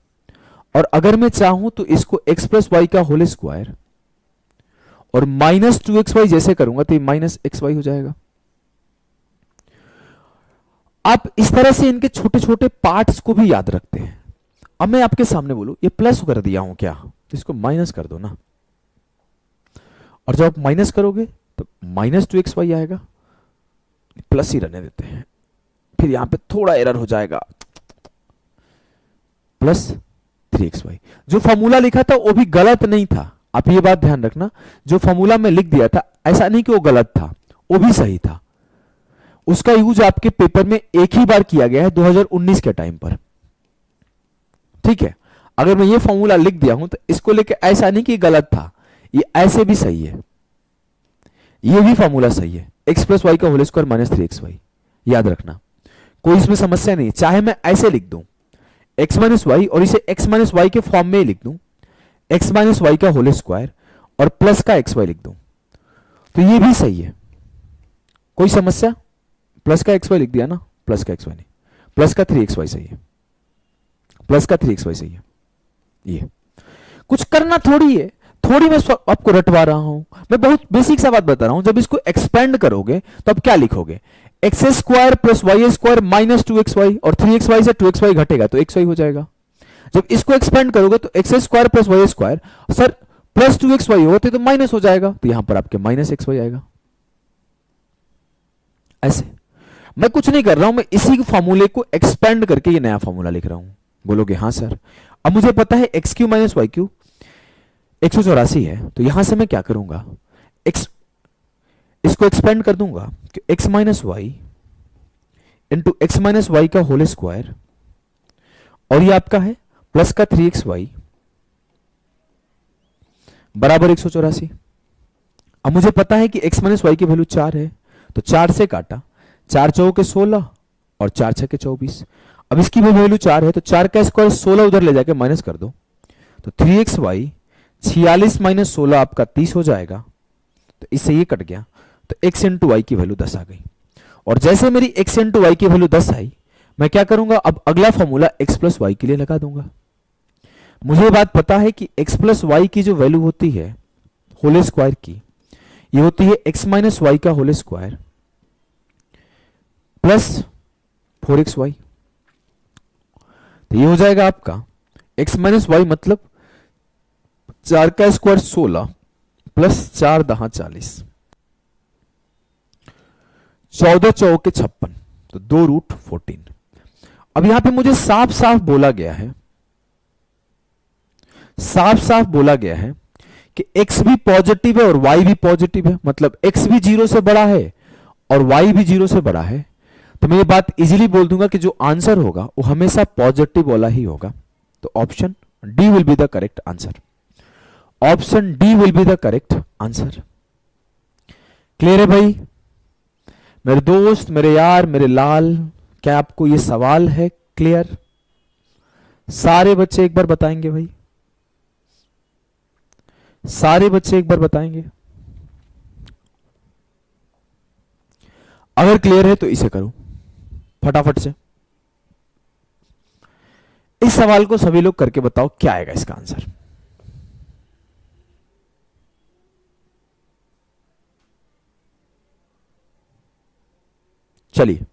और अगर मैं चाहूं तो इसको एक्स प्लस वाई का होल स्क्वायर और माइनस 2xy जैसे करूंगा तो ये माइनस एक्स वाई हो जाएगा। आप इस तरह से इनके छोटे छोटे पार्ट्स को भी याद रखते हैं। अब मैं आपके सामने बोलूं ये प्लस कर दिया हूं क्या, तो इसको माइनस कर दो ना, और जब आप माइनस करोगे तो माइनस 2xy आएगा। प्लस ही रहने देते हैं, फिर यहां पे थोड़ा एरर हो जाएगा, प्लस 3xy। जो फॉर्मूला लिखा था वो भी गलत नहीं था, आप ये बात ध्यान रखना। जो फॉर्मूला में लिख दिया था ऐसा नहीं कि वो गलत था, वो भी सही था। उसका यूज आपके पेपर में एक ही बार किया गया है 2019 के टाइम पर। ठीक है, अगर मैं ये फॉर्मूला लिख दिया हूं तो इसको लेके ऐसा नहीं कि गलत था, ये ऐसे भी सही है, ये भी फॉर्मूला सही है। एक्स प्लस वाई का होल स्क्वायर माइनस 3xy, याद रखना, कोई इसमें समस्या नहीं। चाहे मैं ऐसे लिख दूं एक्स माइनस वाई और इसे एक्स माइनस वाई के फॉर्म में लिख दूं एक्स माइनस वाई का होल स्क्वायर और प्लस का एक्स वाई लिख दूं तो ये भी सही है, कोई समस्या? प्लस का एक्स वाई लिख दिया ना, प्लस का एक्स वाई नहीं, प्लस का 3xy सही है, प्लस का 3xy सही है। ये कुछ करना थोड़ी है, थोड़ी मैं आपको रटवा रहा हूं, मैं बहुत बेसिक सा बात बता रहा हूं। जब इसको एक्सपेंड करोगे तो अब क्या लिखोगे? X square plus Y square minus 2xy, और 3xy से 2xy घटेगा तो xy हो जाएगा। जब इसको एक्सपेंड करोगे तो X square plus Y square sir plus 2xy होते तो माइनस हो जाएगा, तो यहां पर आपके माइनस xy आएगा। ऐसे मैं कुछ नहीं कर रहा हूं, मैं इसी फॉर्मूले को एक्सपेंड करके ये नया फॉर्मूला लिख रहा हूं। बोलोगे हाँ सर, अब मुझे पता है X cube minus Y cube 184 है, तो यहां से मैं क्या करूंगा? एक्स इसको एक्सपेंड कर दूंगा कि X minus Y into X minus Y का होल स्क्वायर, और ये आपका है प्लस का 3xy बराबर 184। अब मुझे पता है कि x माइनस वाई की वैल्यू 4 है, तो 4 से काटा, 4 चौके 16 और 4 छके 24। अब इसकी भी वैल्यू 4 है, तो 4 का स्क्वायर 16 उधर ले जाके माइनस कर दो, तो 3xy 46 माइनस 16 आपका 30 हो जाएगा। तो इससे ये कट गया, तो x इंटू वाई की वैल्यू 10 आ गई। और जैसे मेरी x इंटू वाई की वैल्यू 10 आई, मैं क्या करूंगा? अब अगला फॉर्मूला x प्लस वाई के लिए लगा दूंगा। मुझे बात पता है कि x प्लस वाई की जो वैल्यू होती है होल स्क्वायर की, ये होती है x माइनस वाई का होल स्क्वायर प्लस 4xy। तो ये हो जाएगा आपका x माइनस वाई मतलब 4 का स्क्वायर 16 प्लस 4 दहा 40, 14 चौके 56, तो 2 रूट 14। अब यहां पे मुझे साफ साफ बोला गया है, साफ साफ बोला गया है कि x भी पॉजिटिव है और y भी पॉजिटिव है, मतलब x भी 0 से बड़ा है और y भी 0 से बड़ा है। तो मैं ये बात इजीली बोल दूंगा कि जो आंसर होगा वो हमेशा पॉजिटिव वाला ही होगा। तो option D will be the correct answer. Option D will be the correct answer. Clear है भाई? मेरे दोस्त, मेरे यार, मेरे लाल, क्या आपको ये सवाल है क्लियर? सारे बच्चे एक बार बताएंगे भाई, सारे बच्चे एक बार बताएंगे। अगर क्लियर है तो इसे करो फटाफट से। इस सवाल को सभी लोग करके बताओ क्या आएगा इसका आंसर। चलिए,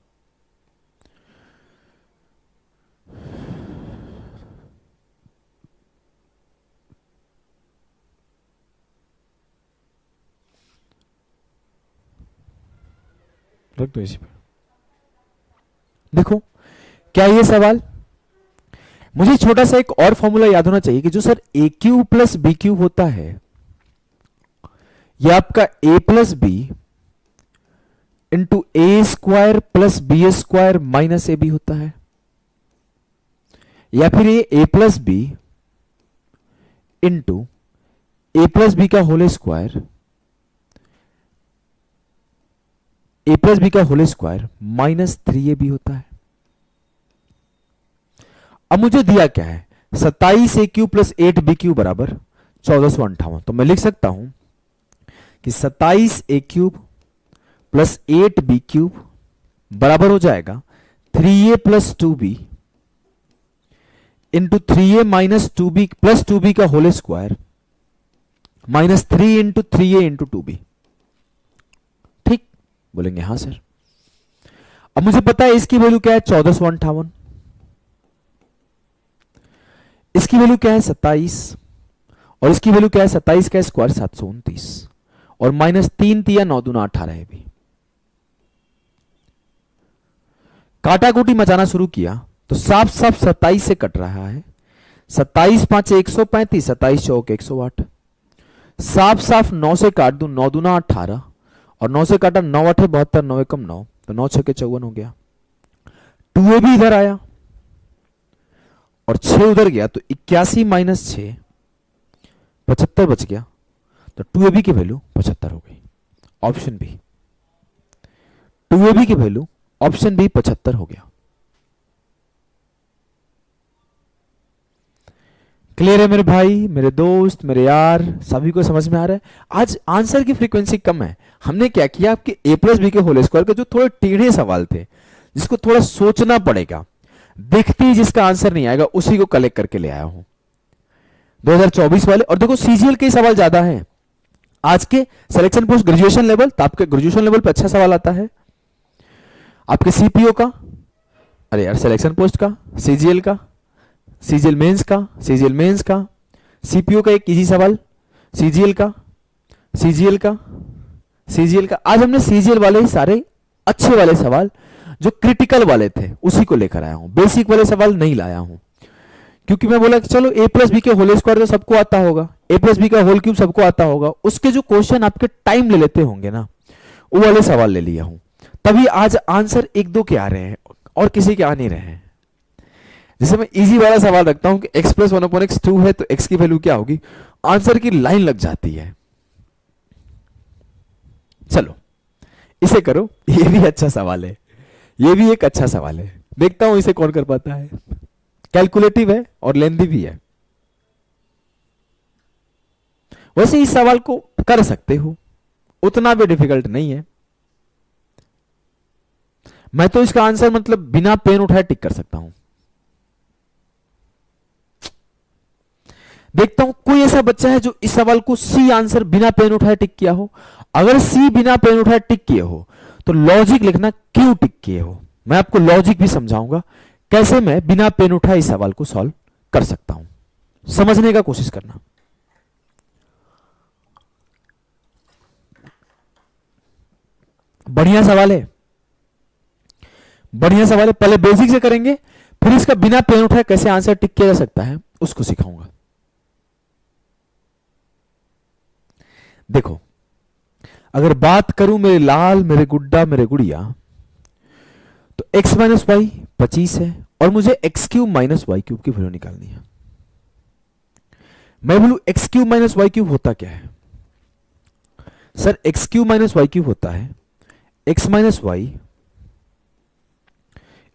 रख दो इसी पे। देखो क्या ये सवाल, मुझे छोटा सा एक और फॉर्मूला याद होना चाहिए कि जो sir a cube plus b cube होता है, यह आपका a plus b into a square plus B square minus a b होता है, या फिर ये a plus b into a plus B का whole square, a plus B का होल स्क्वायर माइनस 3ab होता है। अब मुझे दिया क्या है? 27 ए क्यूब प्लस 8b क्यूब बराबर 1458। तो मैं लिख सकता हूं कि 27 ए क्यूब प्लस 8b क्यूब बराबर हो जाएगा 3a plus 2b into 3a minus 2b plus 2b का whole square minus 3 into 3a into 2b। ठीक बोलेंगे हाँ सर। अब मुझे पता है इसकी वैल्यू क्या है 1458, इसकी वैल्यू क्या है 27, और इसकी वैल्यू क्या है 27 का स्क्वायर 729, और माइनस 3 तिया 9 दूना 18 है भी। काटाकुटी मचाना शुरू किया तो साफ साफ 27 से कट रहा है, 27 5 135, 27 चौक 108, साफ साफ 9 से काट दूं 9 दूना 18, और 9 से काटा 9 8 72, 9 एकम 9, तो 9 6 54 हो गया। 2a भी इधर आया और 6 उधर गया, तो 81 माइनस 6 75 बच गया, तो 2ab की वैल्यू 75 हो गई। ऑप्शन बी, 2ab की वैल्यू ऑप्शन बी 75 हो गया। क्लियर है मेरे भाई, मेरे दोस्त, मेरे यार, सभी को समझ में आ रहा है? आज आंसर की फ्रीक्वेंसी कम है। हमने क्या किया, आपके a प्लस बी के होल स्क्वायर के जो थोड़े टेढ़े सवाल थे, जिसको थोड़ा सोचना पड़ेगा, देखते ही जिसका आंसर नहीं आएगा उसी को कलेक्ट करके ले आया हूं 2024 वाले। और देखो सीजीएल के सवाल ज्यादा हैं आज के सिलेक्शन पोस्ट ग्रेजुएशन लेवल, तो आपके ग्रेजुएशन लेवल पे अच्छा सवाल आता है। आपके सीपीओ का, अरे यार सिलेक्शन पोस्ट का, सीजीएल का, सीजीएल मेंस का, सीजीएल मेंस का, सीपीओ का एक इजी सवाल, सीजीएल का, सीजीएल का, सीजीएल का। आज हमने सीजीएल वाले ही सारे अच्छे वाले सवाल जो क्रिटिकल वाले थे उसी को लेकर आया हूं, बेसिक वाले सवाल नहीं लाया हूं, क्योंकि मैं बोला कि चलो a प्लस बी के होल स्क्वायर तो सबको आता होगा, a प्लस बी का होल क्यूब सबको आता होगा, उसके जो क्वेश्चन आपके टाइम ले लेते होंगे ना, वो वाले सवाल ले लिया हूं। तभी आज आंसर एक दो के आ रहे हैं और किसी के आ नहीं रहे हैं। जैसे मैं इजी वाला सवाल रखता हूं कि x प्लस 1/x2 है तो x की वैल्यू क्या होगी, आंसर की लाइन लग जाती है। चलो इसे करो, ये भी अच्छा सवाल है, ये भी एक अच्छा सवाल है, देखता हूं इसे कौन कर पाता है। कैलकुलेटिव है और लेंथी भी है। वैसे इस सवाल को कर सकते हो, उतना भी डिफिकल्ट नहीं है। मैं तो इसका आंसर मतलब बिना पेन उठाए टिक कर सकता हूं। देखता हूं कोई ऐसा बच्चा है जो इस सवाल को सी आंसर बिना पेन उठाए टिक किया हो। अगर सी बिना पेन उठाए टिक किए हो तो लॉजिक लिखना क्यों टिक किए हो। मैं आपको लॉजिक भी समझाऊंगा कैसे मैं बिना पेन उठाए इस सवाल को सॉल्व कर सकता हूं, समझने का कोशिश करना। बढ़िया सवाल है, बढ़िया सवाल है। पहले बेसिक से करेंगे, फिर इसका बिना पेन उठाए कैसे आंसर टिक किया जा सकता है उसको सिखाऊंगा। देखो अगर बात करूं मेरे लाल, मेरे गुड्डा, मेरे गुड़िया, तो x माइनस वाई 25 है और मुझे X cube minus Y cube की वैल्यू निकालनी है। मैं बोलूं X cube minus Y cube होता क्या है sir? X cube minus Y cube होता है X minus Y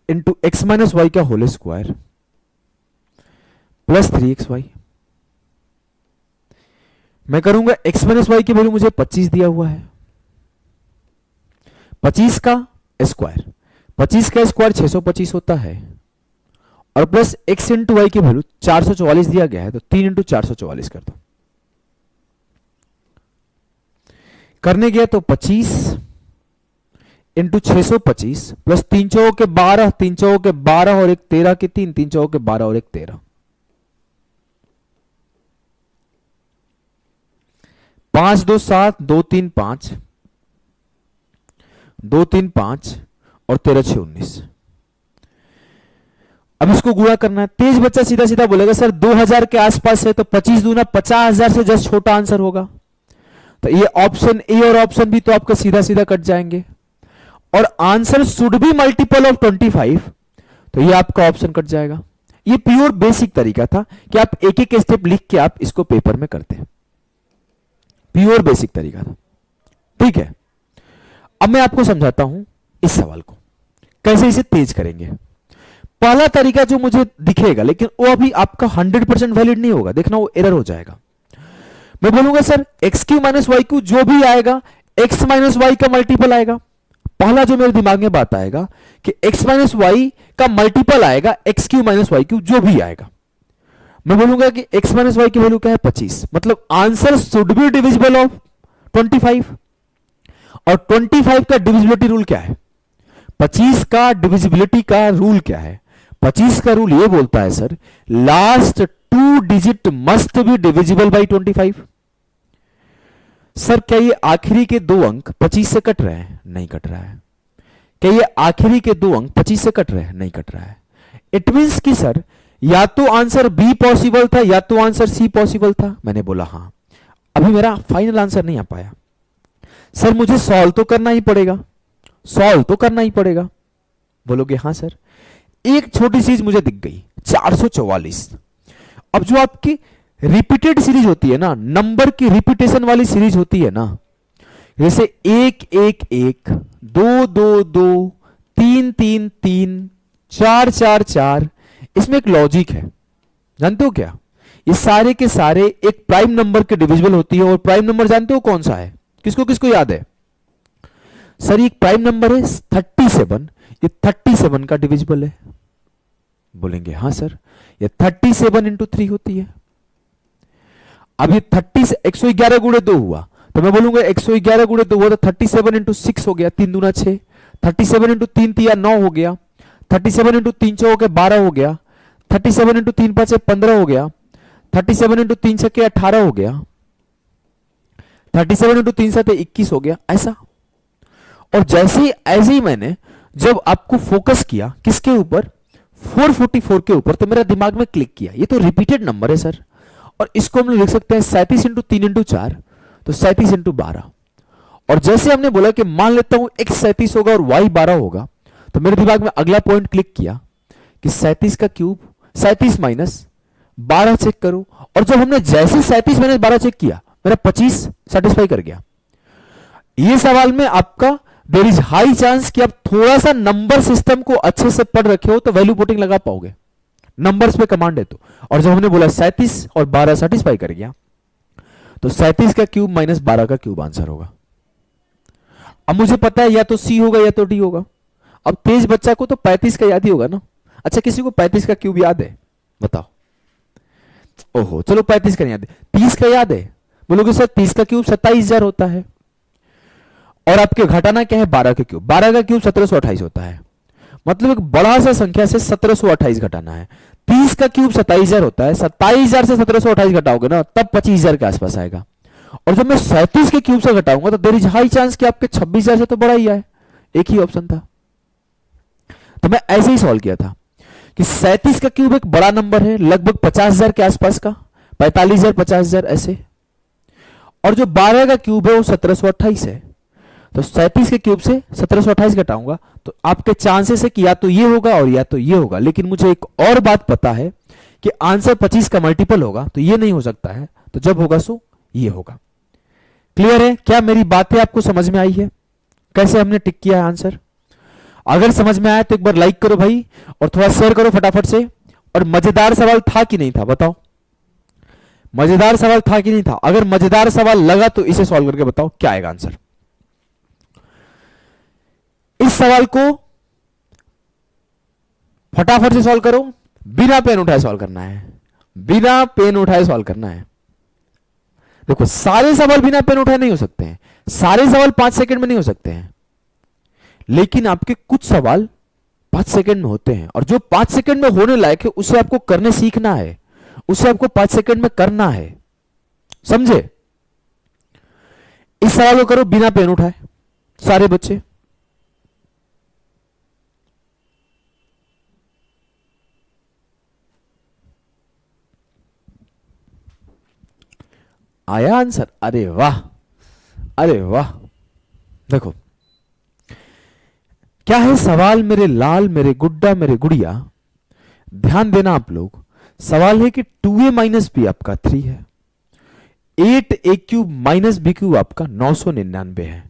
into X minus Y का होल स्क्वायर प्लस 3xy। मैं करूंगा एक्स माइनस वाई की वैल्यू मुझे 25 दिया हुआ है, 25 का स्क्वायर, 25 का स्क्वायर 625 होता है और प्लस x इंटू वाई की वैल्यू 444 दिया गया है, तो 3 इंटू 444 कर दो। करने गया तो 25 इंटू 625 प्लस 3 चौके के 12, 3 चौके के 12 और 1 13 के 3, 3 चौके के 12 और 1 13, 5 2 7, 2 3 5, 2 3 5 और 13 6 19। अब इसको गुणा करना है। तेज बच्चा सीधा सीधा बोलेगा सर 2000 के आसपास है तो 25 दूना 50,000 से जस्ट छोटा आंसर होगा, तो ये ऑप्शन ए और ऑप्शन बी तो आपका सीधा सीधा कट जाएंगे और answer should be multiple of 25, तो ये आपका ऑप्शन कट जाएगा। ये प्योर बेसिक तरीका था कि आप एक एक स्टेप लिख के आप इसको पेपर में करते हैं, प्योर बेसिक तरीका था। ठीक है, अब मैं आपको समझाता हूं इस सवाल को कैसे इसे तेज करेंगे। पहला तरीका जो मुझे दिखेगा, लेकिन वो अभी आपका 100% वैलिड नहीं होगा, देखना वो एरर हो जाएगा। मैं बोलूंगा sir X cube minus Y cube जो भी आएगा एक्स माइनस वाई का मल्टीपल आएगा। पहला जो मेरे दिमाग में बात आएगा कि एक्स माइनस वाई का मल्टीपल आएगा X cube minus Y cube जो भी आएगा। मैं बोलूंगा कि एक्स माइनस वाई की वैल्यू क्या है 25, मतलब answer should be divisible of 25। और 25 का डिविजिबिलिटी रूल क्या है? 25 का डिविजिबिलिटी का रूल क्या है? 25 का रूल ये बोलता है sir last 2 digit must be divisible by 25। Sir क्या ये आखिरी के 2 अंक 25 से कट रहे हैं? नहीं कट रहा है। क्या ये आखिरी के 2 अंक 25 से कट रहे हैं? नहीं कट रहा है। इट मींस कि सर या तो आंसर बी पॉसिबल था या तो आंसर सी पॉसिबल था। मैंने बोला हां, अभी मेरा फाइनल आंसर नहीं आ पाया। सर मुझे सॉल्व तो करना ही पड़ेगा, सॉल्व तो करना ही पड़ेगा। बोलोगे हां सर। एक छोटी चीज मुझे दिख गई 444। अब जो आपकी रिपीटेड सीरीज होती है ना, नंबर की रिपीटेशन वाली सीरीज होती है ना, जैसे 1 1 1, 2 2 2, 3 3 3, 4 4 4, इसमें एक लॉजिक है, जानते हो क्या? ये सारे के सारे एक प्राइम नंबर के डिविजिबल होती है। और प्राइम नंबर जानते हो कौन सा है? किसको किसको याद है? सर एक प्राइम नंबर है 37, ये 37 का डिविजिबल है। बोलेंगे हाँ सर, ये 37 इंटू 3 होती है। अब ये 30 से 111 गुणे 2 हुआ, तो मैं बोलूंगा 111 गुणे 2 हुआ तो 37 इंटू 6 हो गया, 3 दूना 6। 37 इंटू 3 तिया 9 हो गया। 37 इंटू 3 चौ हो गया 12 हो गया। 37 इंटू 3 5 15 हो गया। 37 इंटू 3 6 18 हो गया। 37 इंटू 3 7 21 हो गया। ऐसा। और जैसे ही मैंने जब आपको फोकस किया किसके ऊपर, 444 के ऊपर, तो मेरा दिमाग में क्लिक किया ये तो रिपीटेड नंबर है सर। और इसको हम लोग लिख सकते हैं 37 इंटू 3 इंटू 4, तो 37 इंटू 12। और जैसे हमने बोला कि मान लेता हूं x 37 होगा और y 12 होगा, तो मेरे दिमाग में अगला पॉइंट क्लिक किया कि 37 का क्यूब 37 माइनस 12 चेक करो। और जब हमने जैसे 37 माइनस 12 चेक किया, मेरा 25 सेटिस्फाई कर गया। ये सवाल में आपका देयर इज हाई चांस कि आप थोड़ा सा नंबर सिस्टम को अच्छे से पढ़ रखे हो तो वैल्यू पुटिंग लगा पाओगे, नंबर्स पे कमांड है तो। और जब हमने बोला 37 और 12 सेटिस्फाई कर गया, तो 37 का क्यूब माइनस 12 का क्यूब आंसर होगा। अब मुझे पता है या तो सी होगा या तो डी होगा। अब तेज बच्चा को तो 35 का याद ही होगा ना। अच्छा, किसी को 35 का क्यूब याद है? बताओ। ओहो, चलो 35 का नहीं याद है, 30 का याद है? बोलोगे सर 30 का क्यूब 27,000 होता है। और आपके घटाना क्या है? 12 का क्यूब। 12 का क्यूब 1728 होता है। मतलब एक बड़ा सा संख्या से 1728 घटाना है। 30 का क्यूब 27,000 होता है। 27,000 से 1728 घटाओगे ना, तब 25,000 के आसपास आएगा। और जब मैं 37 के क्यूब से घटाऊंगा तो देयर इज हाई चांस कि आपके 26,000 से तो बड़ा ही आए। एक ही ऑप्शन था। तो मैं ऐसे ही सॉल्व किया था कि 37 का क्यूब एक बड़ा नंबर है, लगभग 50,000 के आसपास का, 45,000 50,000 ऐसे। और जो 12 का क्यूब है वो 1728 है। तो 37 के क्यूब से 1728 घटाऊंगा तो आपके चांसेस है कि या तो ये होगा और या तो ये होगा। लेकिन मुझे एक और बात पता है कि आंसर 25 का मल्टीपल होगा, तो ये नहीं हो सकता है। तो जब होगा सो ये होगा। क्लियर है? क्या मेरी बातें आपको समझ में आई है? कैसे हमने टिक किया है आंसर? अगर समझ में आया तो एक बार लाइक करो भाई, और थोड़ा शेयर करो फटाफट से। और मजेदार सवाल था कि नहीं था बताओ? मजेदार सवाल था कि नहीं था? अगर मजेदार सवाल लगा तो इसे सॉल्व करके बताओ क्या आएगा आंसर। इस सवाल को फटाफट से सॉल्व करो, बिना पेन उठाए सॉल्व करना है। बिना पेन उठाए सॉल्व करना है। देखो, सारे सवाल बिना पेन उठाए नहीं हो सकते हैं, सारे सवाल 5 सेकंड में नहीं हो सकते हैं, लेकिन आपके कुछ सवाल 5 सेकंड में होते हैं। और जो 5 सेकंड में होने लायक है उसे आपको करने सीखना है, उसे आपको 5 सेकंड में करना है। समझे? इस सवाल को करो बिना पेन उठाए सारे बच्चे। आया आंसर? अरे वाह, अरे वाह। देखो क्या है सवाल मेरे लाल, मेरे गुड्डा, मेरे गुड़िया। ध्यान देना आप लोग। सवाल है कि 2a माइनस बी आपका 3 है, 8a cube minus b cube आपका 999 है।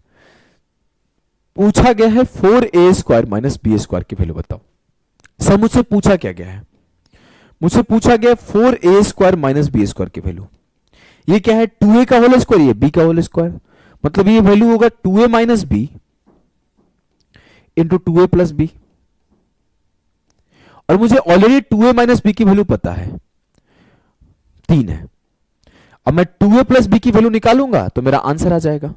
पूछा गया है 4a square minus B square की वैल्यू बताओ। सर मुझसे पूछा क्या गया है? मुझसे पूछा गया 4a square minus B square की वैल्यू। ये क्या है? 2a का होल स्क्वायर, ये b का होल स्क्वायर। मतलब ये वैल्यू होगा 2a minus B into 2a plus B. और मुझे ऑलरेडी 2a माइनस बी की वैल्यू पता है, 3 है। अब मैं 2a प्लस बी की वैल्यू निकालूंगा तो मेरा आंसर आ जाएगा।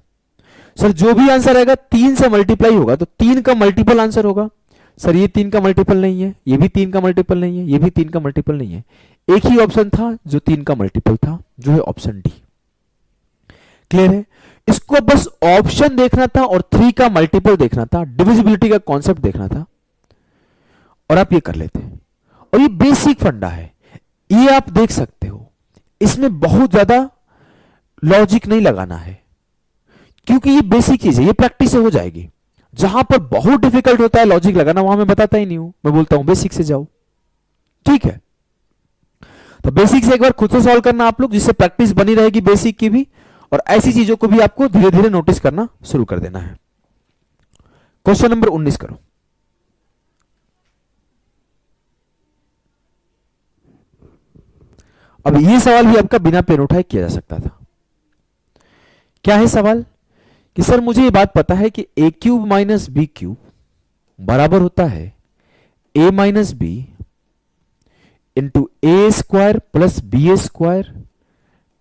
सर जो भी आंसर आएगा 3 से मल्टीप्लाई होगा, तो 3 का मल्टीपल आंसर होगा। सर ये 3 का मल्टीपल नहीं है, ये भी 3 का मल्टीपल नहीं है, ये भी 3 का मल्टीपल नहीं है। एक ही ऑप्शन था जो 3 का मल्टीपल था, जो है ऑप्शन डी। क्लियर है? इसको बस ऑप्शन देखना था और 3 का मल्टीपल देखना था, डिविजिबिलिटी का कॉन्सेप्ट देखना था, और आप ये कर लेते। और ये बेसिक फंडा है, ये आप देख सकते हो। इसमें बहुत ज्यादा लॉजिक नहीं लगाना है, क्योंकि ये बेसिक चीज है, ये प्रैक्टिस से हो जाएगी। जहां पर बहुत डिफिकल्ट होता है लॉजिक लगाना, वहां मैं बताता ही नहीं हूं, मैं बोलता हूं बेसिक से जाओ। ठीक है? तो बेसिक से एक बार खुद से सॉल्व करना आप लोग, जिससे प्रैक्टिस बनी रहेगी बेसिक की भी, और ऐसी चीजों को भी आपको धीरे धीरे नोटिस करना शुरू कर देना है। क्वेश्चन नंबर 19 करो। अब ये सवाल भी आपका बिना पेन उठाए किया जा सकता था। क्या है सवाल कि सर मुझे ये बात पता है कि a cube minus b cube बराबर होता है a minus B into a square plus B square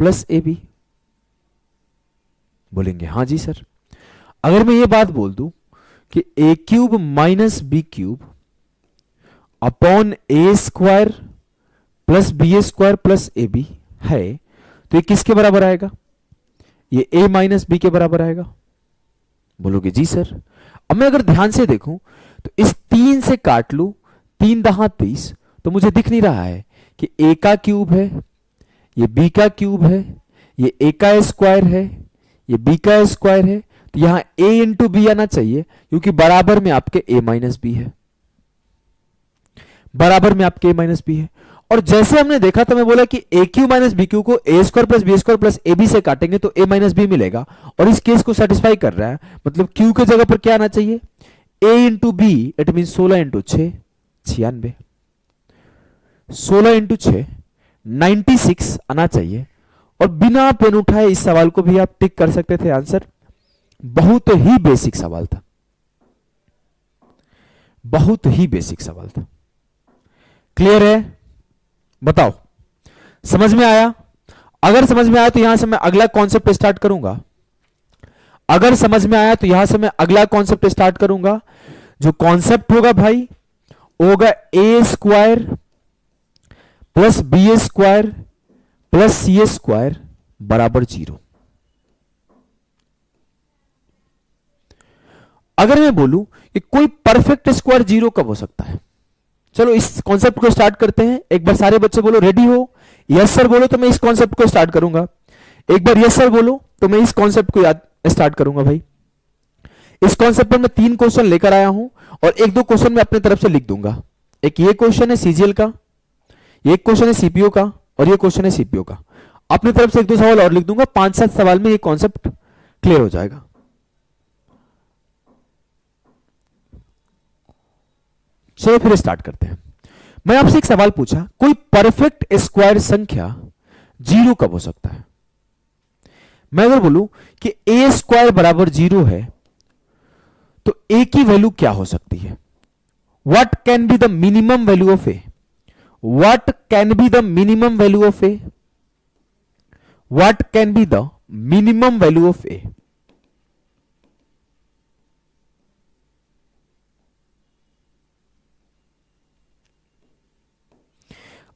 plus a b. बोलेंगे हाँ जी सर। अगर मैं ये बात बोल दूं कि a cube minus b cube upon A square plus B square plus a b है, तो ये किसके बराबर आएगा? ये ए माइनस बी के बराबर आएगा। बोलोगे जी सर। अब मैं अगर ध्यान से देखूं तो इस 3 से काट लूं, 3 दहा 30, तो मुझे दिख नहीं रहा है कि ए का क्यूब है, ये बी का क्यूब है, ये ए का स्क्वायर है, ये बी का स्क्वायर है। तो यहां a इंटू बी आना चाहिए क्योंकि बराबर में आपके a माइनस बी है, बराबर में आपके a माइनस बी है। और जैसे हमने देखा तो मैं बोला कि a cube minus b cube को a square plus B square plus a b से काटेंगे तो a माइनस बी मिलेगा, और इस केस को सेटिस्फाई कर रहा है। मतलब q के जगह पर क्या आना चाहिए? a into B, it mean 16 into 6 96, 16 into 6 96 आना चाहिए। और बिना पेन उठाए इस सवाल को भी आप टिक कर सकते थे आंसर। बहुत ही बेसिक सवाल था, बहुत ही बेसिक सवाल था। क्लियर है? बताओ समझ में आया? अगर समझ में आया तो यहां से मैं अगला कॉन्सेप्ट स्टार्ट करूंगा। अगर समझ में आया तो यहां से मैं अगला कॉन्सेप्ट स्टार्ट करूंगा। जो कॉन्सेप्ट होगा भाई वो होगा a square plus B square plus c square बराबर 0। अगर मैं बोलूं कि कोई परफेक्ट स्क्वायर 0 कब हो सकता है? चलो इस कॉन्सेप्ट को स्टार्ट करते हैं। एक बार सारे बच्चे बोलो रेडी हो? यस सर बोलो तो मैं इस कॉन्सेप्ट को स्टार्ट करूंगा। एक बार यस सर बोलो तो मैं इस कॉन्सेप्ट को याद स्टार्ट करूंगा भाई। इस कॉन्सेप्ट पर मैं 3 क्वेश्चन लेकर आया हूं और 1-2 क्वेश्चन मैं अपने तरफ से लिख दूंगा। एक ये क्वेश्चन है सीजीएल का, एक क्वेश्चन है सीपीओ का, और ये क्वेश्चन है सीपीओ का। अपनी तरफ से 1-2 सवाल और लिख दूंगा। 5-7 सवाल में ये कॉन्सेप्ट क्लियर हो जाएगा। चलो फिर स्टार्ट करते हैं। मैं आपसे एक सवाल पूछा, कोई परफेक्ट स्क्वायर संख्या 0 कब हो सकता है? मैं अगर बोलूं कि ए स्क्वायर बराबर 0 है तो ए की वैल्यू क्या हो सकती है? What can be the minimum value of a? What can be the minimum value of a? What can be the minimum value of a?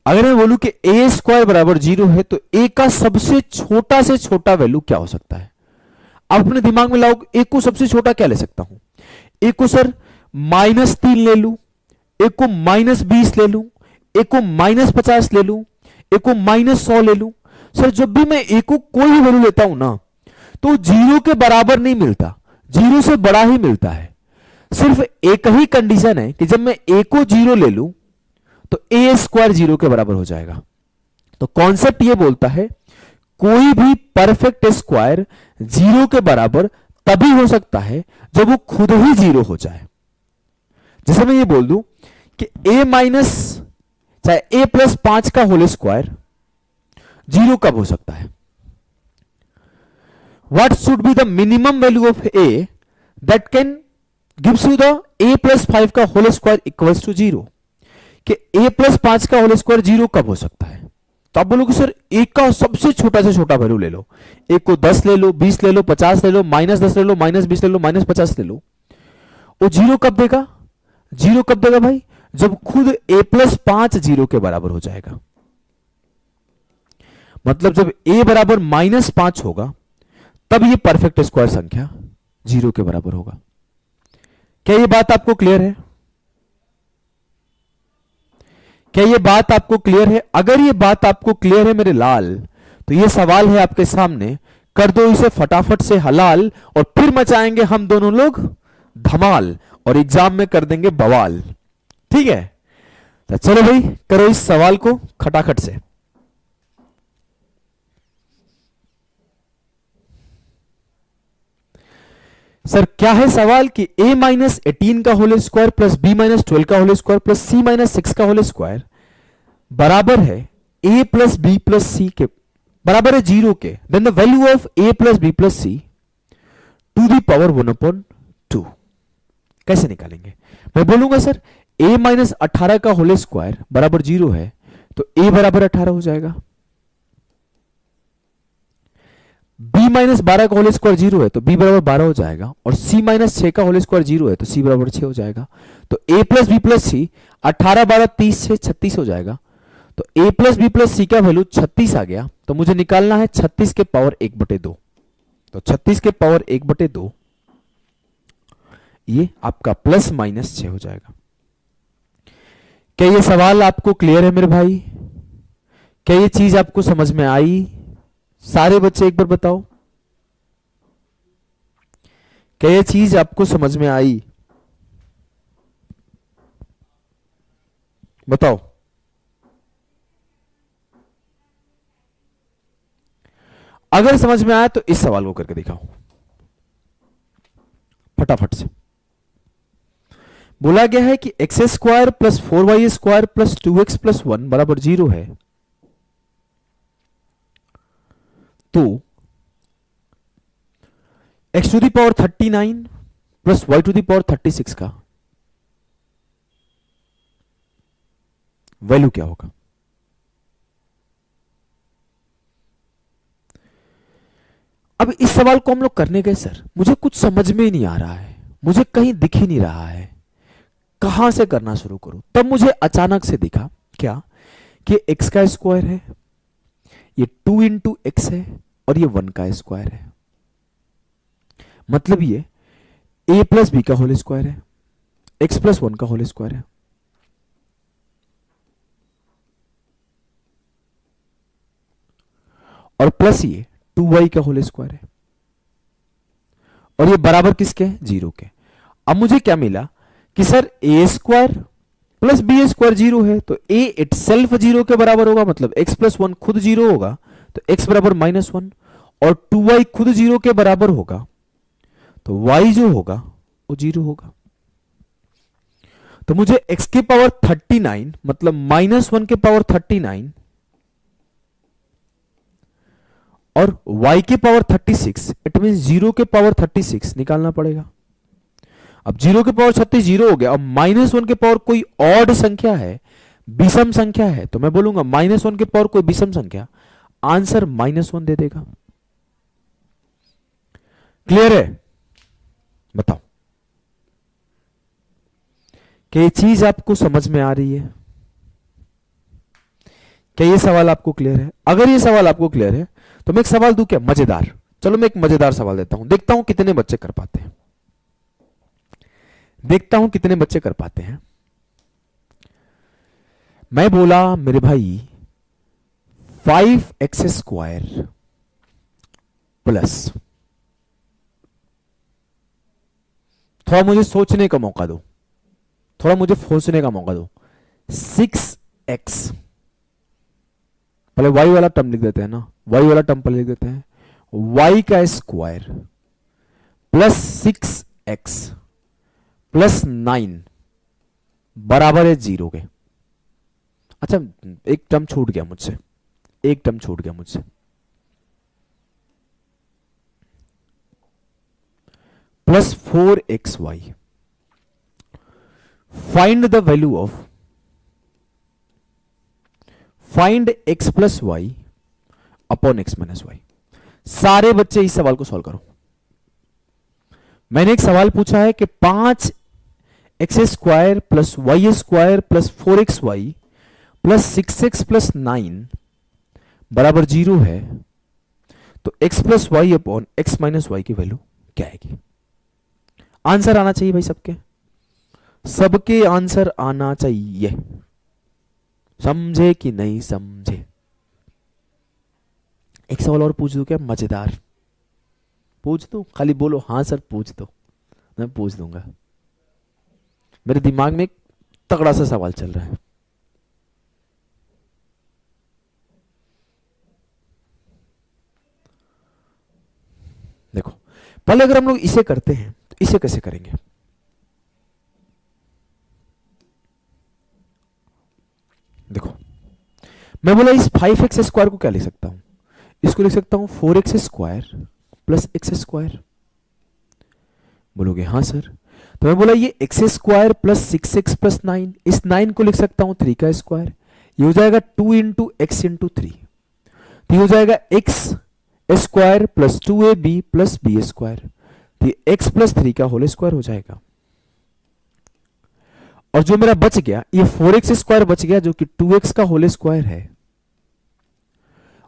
अगर मैं बोलूं कि ए स्क्वायर बराबर 0 है तो ए का सबसे छोटा से छोटा वैल्यू क्या हो सकता है? आप अपने दिमाग में लाओ, ए को सबसे छोटा क्या ले सकता हूं? ए को सर -3 ले लूं, ए को -20 ले लूं, ए को -50 ले लूं, ए को -100 ले लूं। सर जब भी मैं ए को कोई भी वैल्यू लेता हूं ना तो 0 के बराबर नहीं मिलता, 0 से बड़ा ही मिलता है। सिर्फ एक ही कंडीशन है कि जब मैं ए को 0 ले लूं तो ए स्क्वायर 0 के बराबर हो जाएगा। तो कॉन्सेप्ट ये बोलता है कोई भी परफेक्ट स्क्वायर 0 के बराबर तभी हो सकता है जब वो खुद ही 0 हो जाए। जैसे मैं ये बोल दूं कि a माइनस चाहे a प्लस 5 का होल स्क्वायर 0 कब हो सकता है? What should be the minimum value of a that can gives you the a plus 5 का होल स्क्वायर इक्वल्स टू 0? कि a प्लस 5 का होल स्क्वायर 0 कब हो सकता है? तो आप बोलोगे सर a का सबसे छोटा से छोटा वैल्यू ले लो। a को 10 ले लो, 20 ले लो, 50 ले लो, -10 ले लो, -20 ले लो, -50 ले लो। वो 0 कब देगा? 0 कब देगा भाई? जब खुद a प्लस 5 0 के बराबर हो जाएगा। मतलब जब a बराबर -5 होगा तब ये परफेक्ट स्क्वायर संख्या 0 के बराबर होगा। क्या ये बात आपको क्लियर है? क्या ये बात आपको क्लियर है? अगर ये बात आपको क्लियर है मेरे लाल, तो ये सवाल है आपके सामने, कर दो इसे फटाफट से हलाल और फिर मचाएंगे हम दोनों लोग धमाल और एग्जाम में कर देंगे बवाल। ठीक है, तो चलो भाई करो इस सवाल को खटाखट से। सर क्या है सवाल कि a माइनस 18 का whole square plus b minus 12 का whole square plus c minus 6 का होल स्क्वायर बराबर है A plus B plus C के बराबर है 0 के, then the value of A plus B plus C to the power 1/2 कैसे निकालेंगे? मैं बोलूंगा सर a माइनस 18 का होल स्क्वायर बराबर 0 है, तो a बराबर 18 हो जाएगा। b माइनस 12 का होल स्क्वायर 0 है तो b बराबर 12 हो जाएगा, और c माइनस 6 का होल स्क्वायर 0 है तो c बराबर 6 हो जाएगा। तो a प्लस बी प्लस सी 18 12 30 से 36 हो जाएगा। तो a प्लस बी प्लस सी का वैल्यू 36 आ गया, तो मुझे निकालना है 36 के पावर 1/2। तो 36 के पावर 1/2 ये आपका प्लस माइनस 6 हो जाएगा। क्या ये सवाल आपको क्लियर है मेरे भाई? क्या ये चीज आपको समझ में आई? सारे बच्चे एक बार बताओ, क्या ये चीज आपको समझ में आई? बताओ। अगर समझ में आया तो इस सवाल को करके दिखाओ फटाफट से। बोला गया है कि X square plus 4y square plus 2x plus 1 बराबर 0 है, तो x to the power 39 plus y to the power 36 का वैल्यू क्या होगा? अब इस सवाल को हम लोग करने गए सर, मुझे कुछ समझ में ही नहीं आ रहा है, मुझे कहीं दिख ही नहीं रहा है, कहां से करना शुरू करूं? तब मुझे अचानक से दिखा क्या कि x का स्क्वायर है, ये 2 इंटू एक्स है, और ये 1 का स्क्वायर है, मतलब ये a प्लस बी का होल स्क्वायर है, x प्लस 1 का होल स्क्वायर है। और प्लस ये 2y का होल स्क्वायर है, और ये बराबर किसके? 0 के। अब मुझे क्या मिला कि sir a square plus B square 0 है, तो a इटसेल्फ 0 के बराबर होगा, मतलब x प्लस 1 खुद 0 होगा, तो x बराबर -1, और 2y खुद 0 के बराबर होगा, तो y जो होगा वो 0 होगा। तो मुझे x के पावर 39 मतलब -1 के पावर 39 और y के पावर 36 इट मीन 0 के पावर 36 निकालना पड़ेगा। अब 0 के पावर 36 0 हो गया। अब -1 के पावर कोई ऑड संख्या है, विषम संख्या है, तो मैं बोलूंगा -1 के पावर कोई विषम संख्या, आंसर -1 दे देगा। क्लियर है? बताओ, क्या ये चीज आपको समझ में आ रही है? क्या ये सवाल आपको क्लियर है? अगर ये सवाल आपको क्लियर है तो मैं एक सवाल दूं क्या मजेदार? चलो मैं एक मजेदार सवाल देता हूं, देखता हूं कितने बच्चे कर पाते हैं, देखता हूं कितने बच्चे कर पाते हैं। मैं बोला मेरे भाई 5x स्क्वायर प्लस, थोड़ा मुझे सोचने का मौका दो, थोड़ा मुझे सोचने का मौका दो, 6x, पहले y वाला टर्म लिख देते हैं ना, y वाला टर्म पहले लिख देते हैं, y का स्क्वायर प्लस 6x प्लस 9 बराबर है 0 के। अच्छा एक टर्म छूट गया मुझसे, एक टर्म छूट गया मुझसे, plus 4xy, find the value of, find x plus Y upon x minus Y. सारे बच्चे इस सवाल को सॉल्व करो। मैंने एक सवाल पूछा है कि 5x square plus Y square plus 4xy plus 6x plus 9 बराबर 0 है, तो x plus Y upon x minus Y की वैल्यू क्या आएगी? आंसर आना चाहिए भाई, सबके सबके आंसर आना चाहिए। समझे कि नहीं समझे? एक सवाल और पूछ दूं क्या मजेदार? पूछ दूं? खाली बोलो हाँ सर पूछ दो, मैं पूछ दूंगा। मेरे दिमाग में एक तगड़ा सा सवाल चल रहा है। देखो पहले अगर हम लोग इसे करते हैं तो इसे कैसे करेंगे? देखो मैं बोला इस 5x² को क्या लिख सकता हूं, इसको लिख सकता हूं 4x² प्लस x²। बोलोगे हाँ सर। तो मैं बोला ये x² प्लस 6x प्लस 9, इस 9 को लिख सकता हूं 3 का स्क्वायर, ये हो जाएगा 2 इंटू एक्स इंटू 3, तो ये हो जाएगा x² plus 2ab plus b², तो ये x प्लस 3 का होल स्क्वायर हो जाएगा। और जो मेरा बच गया ये 4x² बच गया जो कि 2x का होल स्क्वायर है,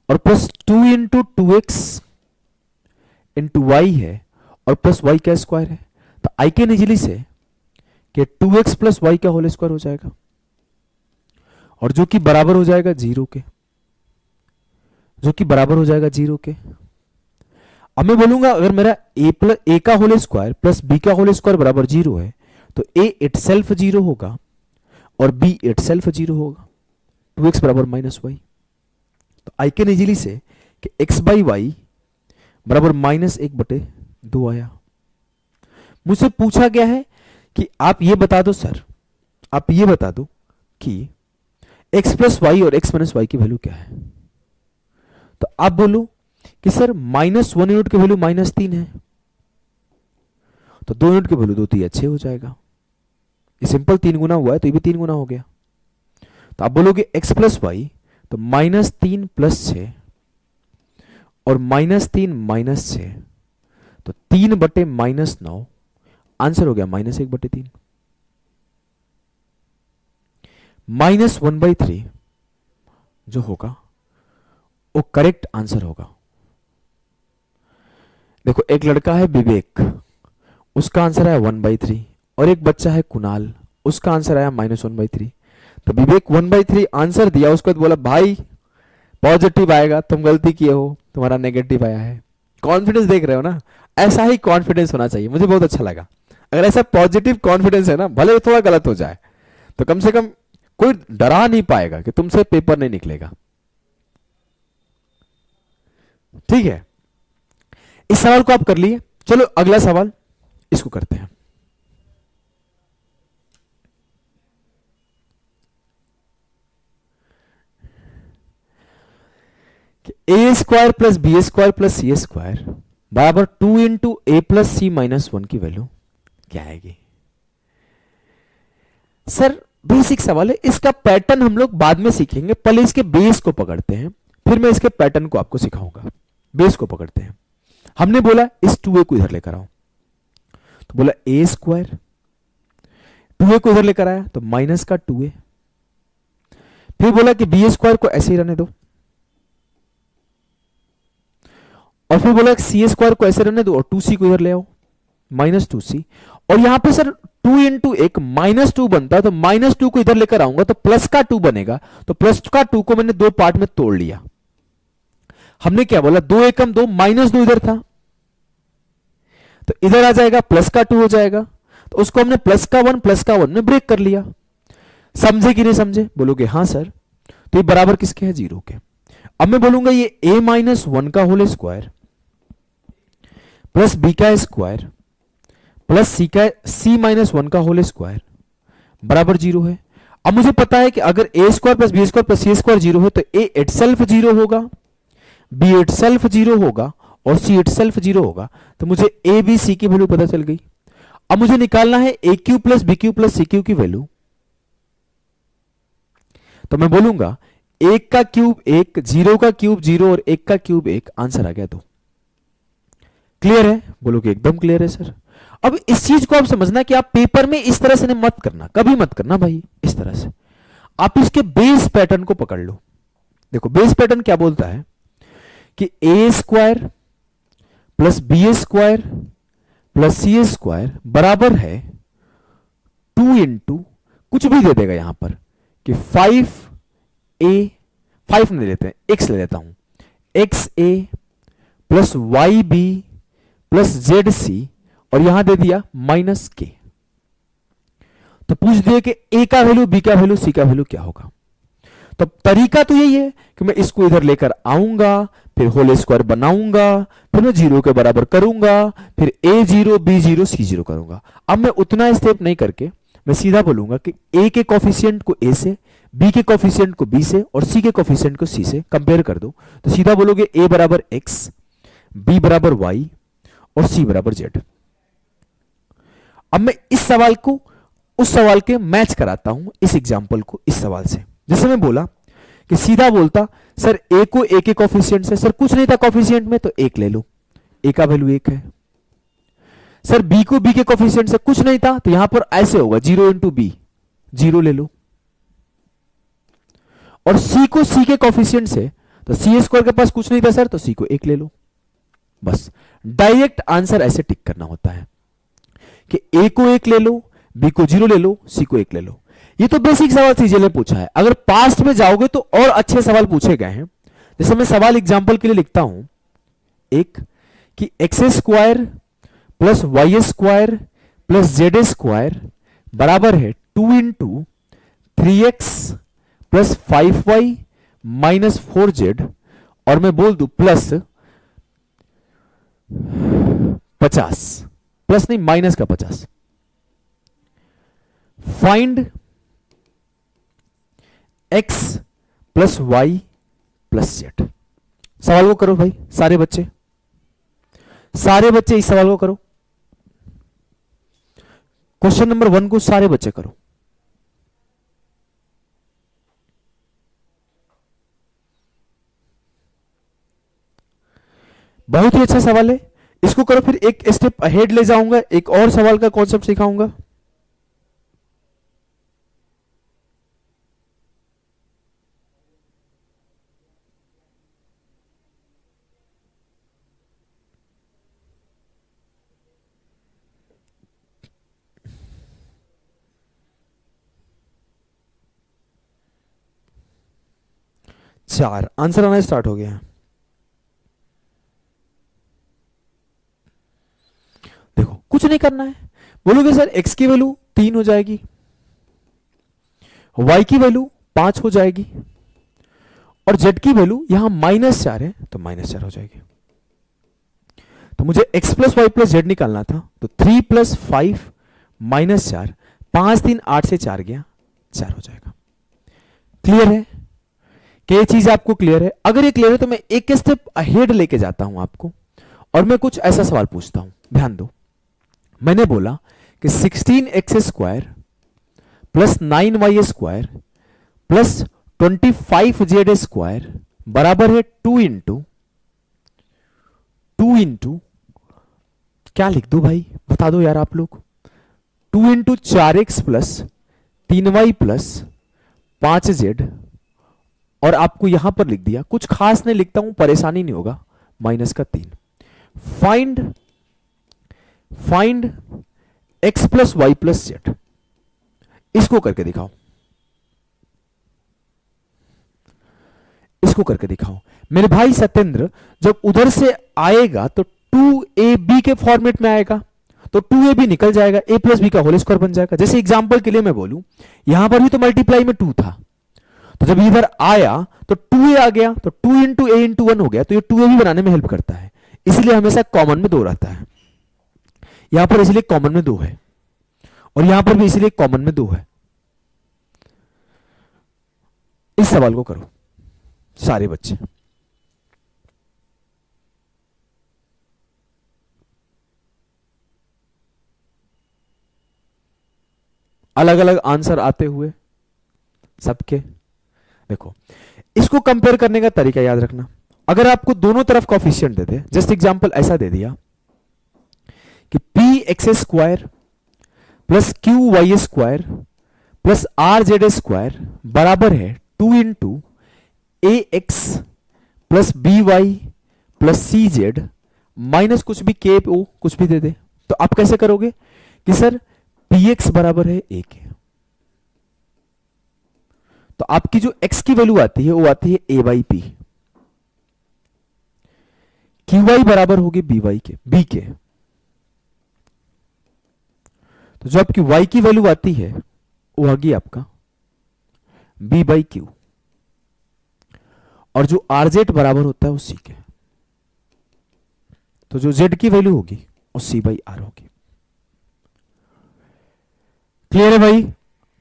और plus 2 into 2x into Y है, और प्लस y का स्क्वायर है, तो आई कैन इजीली से कि 2x प्लस वाई का होल स्क्वायर हो जाएगा, और जो कि बराबर हो जाएगा 0 के, जो कि बराबर हो जाएगा 0 के। अब मैं बोलूंगा अगर मेरा a का होल स्क्वायर प्लस b का होल स्क्वायर बराबर 0 है, तो a इटसेल्फ 0 होगा और b इटसेल्फ 0 होगा, 2x बराबर माइनस वाई। तो आई कैन इजीली से कि x बाई वाई बराबर -1/2 आया। मुझसे पूछा गया है कि आप ये बता दो सर, आप ये बता दो कि x प्लस वाई और x माइनस वाई की वैल्यू क्या है। तो आप बोलो कि सर -1 यूनिट की वैल्यू -3 है, तो 2 यूनिट की वैल्यू 2 3 6 हो जाएगा। ये सिंपल 3 गुना हुआ है तो ये भी 3 गुना हो गया। तो आप बोलोगे x प्लस वाई तो -3 प्लस 6 और -3 माइनस 6, तो 3/-9, आंसर हो गया -1/3। -1/3 जो होगा वो करेक्ट आंसर होगा। देखो एक लड़का है विवेक, उसका आंसर आया 1/3, और एक बच्चा है कुणाल, उसका आंसर आया -1/3। तो विवेक 1/3 आंसर दिया, उसके बाद बोला भाई पॉजिटिव आएगा, तुम गलती किए हो, तुम्हारा नेगेटिव आया है। कॉन्फिडेंस देख रहे हो ना, ऐसा ही कॉन्फिडेंस होना चाहिए। मुझे बहुत अच्छा लगा, अगर ऐसा पॉजिटिव कॉन्फिडेंस है ना, भले थोड़ा गलत हो जाए तो कम से कम कोई डरा नहीं पाएगा कि तुमसे पेपर नहीं निकलेगा। ठीक है, इस सवाल को आप कर लिए। चलो अगला सवाल इसको करते हैं। a² plus b² plus c² बराबर 2 into a plus c minus 1 की वैल्यू क्या आएगी। सर बेसिक सवाल है, इसका पैटर्न हम लोग बाद में सीखेंगे, पहले इसके बेस को पकड़ते हैं, फिर मैं इसके पैटर्न को आपको सिखाऊंगा। बेस को पकड़ते हैं। हमने बोला इस 2a को इधर लेकर आओ, तो बोला a², 2a को इधर लेकर आया तो माइनस का 2a, फिर बोला कि b² को ऐसे ही रहने दो, और फिर बोला c² को ऐसे रहने दो और 2c को इधर ले आओ, -2c, और यहां पे सर 2 इंटू एक -2 बनता है, तो -2 को इधर लेकर आऊंगा तो प्लस का 2 बनेगा, तो प्लस का 2 को मैंने 2 पार्ट में तोड़ लिया। हमने क्या बोला, 2 एकम 2, -2 इधर था, तो इधर आ जाएगा प्लस का 2 हो जाएगा, तो उसको हमने प्लस का 1 में ब्रेक कर लिया। समझे कि नहीं समझे? बोलोगे हाँ सर। तो ये बराबर किसके है, 0 के। अब मैं बोलूंगा ये a-1 का होल स्क्वायर प्लस b का स्क्वायर प्लस c-1 का होल स्क्वायर बराबर 0 है। अब मुझे पता है कि अगर a² plus b² plus c² 0 है तो a इटसेल्फ 0 होगा, b इटसेल्फ 0 होगा और c इटसेल्फ 0 होगा, तो मुझे a b c की वैल्यू पता चल गई। अब मुझे निकालना है a³ plus b³ plus c³ की वैल्यू, तो मैं बोलूंगा 1 का क्यूब 1, 0 का क्यूब 0 और 1 का क्यूब 1, आंसर आ गया 2। क्लियर है? बोलोगे एकदम क्लियर है सर। अब इस चीज को आप समझना कि आप पेपर में इस तरह से नहीं मत करना, कभी मत करना भाई इस तरह से, आप इसके बेस पैटर्न को पकड़ लो। देखो बेस पैटर्न क्या बोलता है कि a² plus b² plus c² बराबर है 2 इंटू कुछ भी दे देगा यहां पर कि 5 नहीं लेते हैं, x ले लेता हूं, xa plus yb plus zc और यहां दे दिया -k। तो पूछ दिया कि a का वैल्यू, b का वैल्यू, c का वैल्यू क्या होगा। तो तरीका तो यही है कि मैं इसको इधर लेकर आऊंगा, फिर होल स्क्वायर बनाऊंगा, फिर मैं 0 के बराबर करूंगा, फिर a0 b0 c0 करूंगा। अब मैं उतना स्टेप नहीं करके मैं सीधा बोलूंगा कि a के कोफिशिएंट को a से, बी के कोफिशिएंट को बी से और सी के कोफिशिएंट को सी से कंपेयर कर दो, तो सीधा बोलोगे ए बराबर एक्स, बी बराबर वाई और सी बराबर जेड। अब मैं इस सवाल को उस सवाल के मैच कराता हूं, इस एग्जांपल को इस सवाल से। जैसे मैं बोला कि सीधा बोलता सर ए को ए के कोफिशिएंट से, सर कुछ नहीं था कोफिशिएंट में तो एक ले लो, ए का वैल्यू एक है। सर बी को बी के कोफिशिएंट से कुछ नहीं था तो यहां पर ऐसे होगा 0 इंटू बी, 0 ले लो। और सी को सी के कोफिशिएंट से, तो सी स्क्वायर के पास कुछ नहीं था सर तो सी को एक ले लो। बस डायरेक्ट आंसर ऐसे टिक करना होता है कि ए को एक ले लो, बी को 0 ले लो, सी को एक ले लो। ये तो बेसिक सवाल सीजे ने पूछा है। अगर पास्ट में जाओगे तो और अच्छे सवाल पूछे गए हैं। जैसे मैं सवाल एग्जांपल के लिए लिखता हूं एक कि X square plus Y square plus Z square बराबर है 2 into 3x plus 5y minus 4z, और मैं बोल दू प्लस 50, प्लस नहीं माइनस का 50। Find x plus Y plus Z. सवाल को करो भाई, सारे बच्चे इस सवाल को करो। क्वेश्चन नंबर 1 को सारे बच्चे करो। बहुत ही अच्छा सवाल है, इसको करो। फिर एक स्टेप अहेड ले जाऊंगा, एक और सवाल का कॉन्सेप्ट सिखाऊंगा। चार आंसर आना स्टार्ट हो गया है। देखो कुछ नहीं करना है, बोलोगे सर x की वैल्यू 3 हो जाएगी, y की वैल्यू 5 हो जाएगी और z की वैल्यू यहां -4 है तो -4 हो जाएगी। तो मुझे x plus Y plus z निकालना था, तो 3 प्लस 5 -4, 5 3 8 से 4 गया 4 हो जाएगा। क्लियर है कि ये चीज आपको क्लियर है? अगर ये क्लियर है तो मैं एक स्टेप अहेड लेके जाता हूं आपको और मैं कुछ ऐसा सवाल पूछता हूं। ध्यान दो, मैंने बोला कि 16x square plus 9y square plus 25z square बराबर है 2 इंटू क्या लिख दो भाई, बता दो यार आप लोग। 2 into 4x plus 3y plus 5z, और आपको यहां पर लिख दिया, कुछ खास नहीं लिखता हूं, परेशानी नहीं होगा, -3। Find x plus Y plus z. इसको करके दिखाओ, इसको करके दिखाओ। मेरे भाई सत्येंद्र, जब उधर से आएगा तो 2ab के फॉर्मेट में आएगा, तो 2ab निकल जाएगा, a प्लस बी का होल स्क्वायर बन जाएगा। जैसे एग्जांपल के लिए मैं बोलूं, यहां पर भी तो मल्टीप्लाई में 2 था, तो जब इधर आया तो 2a आ गया, तो 2 इंटू a इंटू 1 हो गया, तो ये 2ab बनाने में हेल्प करता है। इसलिए हमेशा कॉमन में 2 रहता है। यहां पर इसलिए कॉमन में 2 है, और यहां पर भी इसलिए कॉमन में 2 है। इस सवाल को करो सारे बच्चे। अलग अलग आंसर आते हुए सबके। देखो, इसको कंपेयर करने का तरीका याद रखना। अगर आपको दोनों तरफ कोफिशिएंट दे दे, जस्ट एग्जांपल ऐसा दे दिया कि p x square plus q y square plus r z square बराबर है 2 into a x plus b y plus c z minus कुछ भी के ओ कुछ भी दे दे, तो आप कैसे करोगे कि सर पी एक्स बराबर है ए के, तो आपकी जो x की वैल्यू आती है वो आती है ए बाई पी, क्यू वाई बराबर होगी बी वाई के बी के, तो जो आपकी y की वैल्यू आती है वो होगी आपका b बाई क्यू, और जो आर जेड बराबर होता है वो c के, तो जो z की वैल्यू होगी वो c बाई आर होगी। क्लियर है भाई?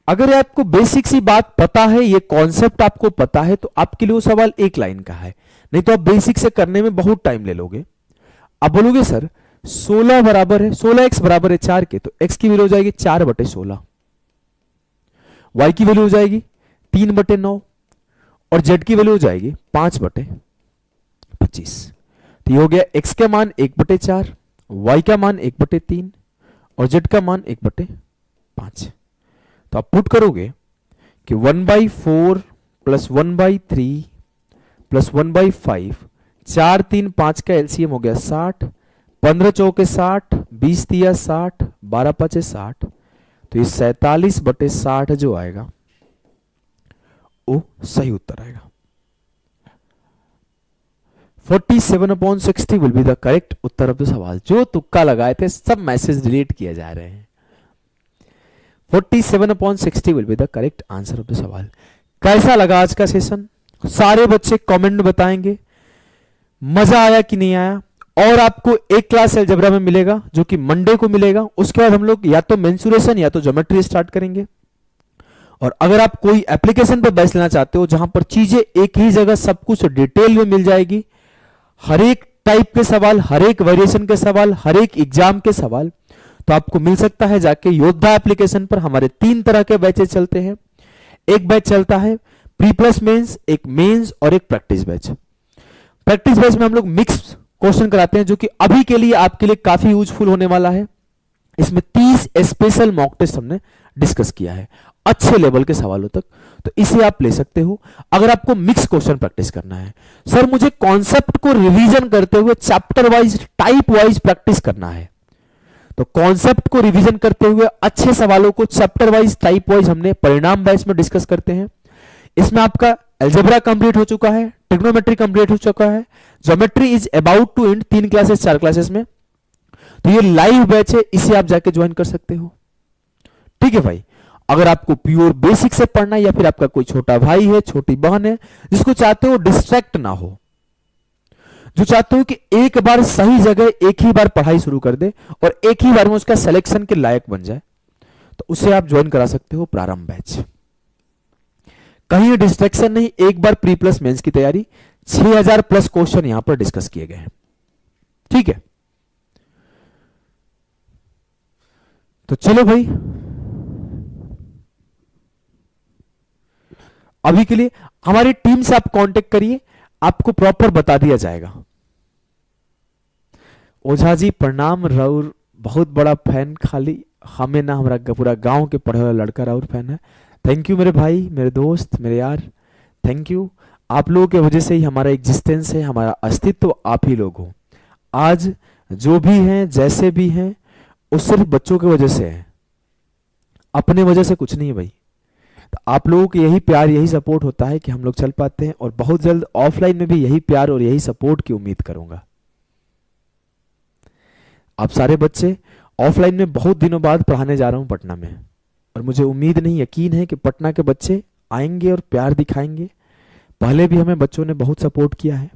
अगर आपको बेसिक सी बात पता है, ये कॉन्सेप्ट आपको पता है, तो आपके लिए वो सवाल एक लाइन का है, नहीं तो आप बेसिक से करने में बहुत टाइम ले लोगे। अब बोलोगे सर 16 बराबर है, 16x बराबर है 4 के, तो x की वैल्यू हो जाएगी 4/16, y की वैल्यू हो जाएगी 3/9 और z की वैल्यू हो जाएगी 5/25। तो ये हो गया x का मान 1/4, y का मान 1/3 और z का मान 1/5। तो आप पुट करोगे कि 1/4 प्लस 1/3 प्लस 1/5, 4 3 5 का एलसीएम हो गया 60, 15 चौके 60, 20 तिया 60, 12 5 60, तो ये 47/60 जो आएगा वो सही उत्तर आएगा। 47/60 will be the correct Uttar of the सवाल। जो तुक्का लगाए थे सब मैसेज डिलीट किए जा रहे हैं। 47/60 will be the correct answer of the सवाल। कैसा लगा आज का सेशन? सारे बच्चे कमेंट में बताएंगे मजा आया कि नहीं आया। और आपको एक क्लास अलजेब्रा में मिलेगा जो कि मंडे को मिलेगा। उसके बाद हम लोग या तो मेंसुरेशन या तो ज्योमेट्री स्टार्ट करेंगे। और अगर आप कोई एप्लीकेशन पर बैच लेना चाहते हो जहां पर चीजें एक ही जगह सब कुछ डिटेल में मिल जाएगी, हर एक टाइप के सवाल, हर एक वेरिएशन के सवाल, हर एक एग्जाम के सवाल, तो आपको मिल सकता है जाके योद्धा एप्लीकेशन पर। हमारे 3 तरह के बैचेस चलते हैं। एक बैच चलता है प्री प्लस मेंस, एक मेंस और एक प्रैक्टिस बैच। प्रैक्टिस बैच में हम लोग मिक्स क्वेश्चन कराते हैं जो कि अभी के लिए आपके लिए काफी यूजफुल होने वाला है। इसमें 30 स्पेशल मॉक टेस्ट हमने डिस्कस किया है अच्छे लेवल के सवालों तक, तो इसे आप ले सकते हो अगर आपको मिक्स क्वेश्चन प्रैक्टिस करना है। सर मुझे कॉन्सेप्ट को रिवीजन करते हुए chapter wise type wise practice करना है, तो कॉन्सेप्ट को रिवीजन करते हुए अच्छे सवालों को चैप्टर वाइज टाइप वाइज हमने परिणाम बैच में डिस्कस करते हैं। इसमें आपका अलजेब्रा कंप्लीट हो चुका है, ट्रिग्नोमेट्री कंप्लीट हो चुका है, geometry is about to and 3 classes 4 classes में। तो ये लाइव बैच है, इसे आप जाके ज्वाइन कर सकते हो। ठीक है भाई। अगर आपको प्योर बेसिक से पढ़ना है या फिर आपका कोई छोटा भाई है, छोटी बहन है जिसको चाहते हो डिस्ट्रैक्ट ना हो, जो चाहते हो कि एक बार सही जगह एक ही बार पढ़ाई शुरू कर दे और एक ही बार में उसका सिलेक्शन के लायक बन जाए, तो उसे आप ज्वाइन करा सकते हो प्रारंभ बैच। कहीं डिस्ट्रैक्शन नहीं, एक बार प्री प्लस मेंस की तैयारी, 6000 प्लस क्वेश्चन यहां पर डिस्कस किए गए हैं। ठीक है, तो चलो भाई अभी के लिए हमारी टीम से आप कांटेक्ट करिए, आपको प्रॉपर बता दिया जाएगा। ओझा जी प्रणाम, राउर बहुत बड़ा फैन, खाली हमें ना हमारा पूरा गांव के पढ़े वाला लड़का राउर फैन है। थैंक यू मेरे भाई, मेरे दोस्त, मेरे यार, थैंक यू। आप लोगों की वजह से ही हमारा एग्जिस्टेंस है, हमारा अस्तित्व आप ही लोग हो। आज जो भी हैं जैसे भी हैं वो सिर्फ बच्चों की वजह से है, अपने वजह से कुछ नहीं है भाई। तो आप लोगों की यही प्यार यही सपोर्ट होता है कि हम लोग चल पाते हैं, और बहुत जल्द ऑफलाइन में भी यही प्यार और यही सपोर्ट की उम्मीद करूंगा। आप सारे बच्चे ऑफलाइन में बहुत दिनों बाद पढ़ाने जा रहा हूं पटना में, और मुझे उम्मीद नहीं यकीन है कि पटना के बच्चे आएंगे और प्यार दिखाएंगे। पहले भी हमें बच्चों ने बहुत सपोर्ट किया है।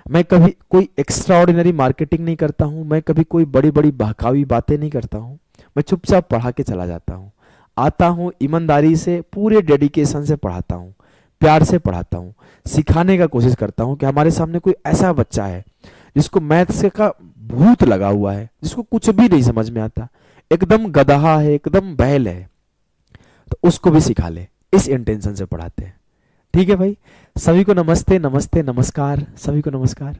मैं कभी कोई एक्स्ट्रा ऑर्डिनरी मार्केटिंग नहीं करता हूं, मैं कभी कोई बड़ी बड़ी बहकावी बातें नहीं करता हूं। मैं चुपचाप पढ़ा के चला जाता हूं, आता हूं ईमानदारी से, पूरे डेडिकेशन से पढ़ाता हूं, प्यार से पढ़ाता हूं, सिखाने का कोशिश करता हूं कि हमारे सामने कोई ऐसा बच्चा है जिसको मैथ्स का भूत लगा हुआ है, जिसको कुछ भी नहीं समझ में आता, एकदम गधा है, एकदम बैल है, तो उसको भी सिखा ले, इस इंटेंशन से पढ़ाते हैं। ठीक है भाई, सभी को नमस्ते नमस्ते नमस्कार, सभी को नमस्कार।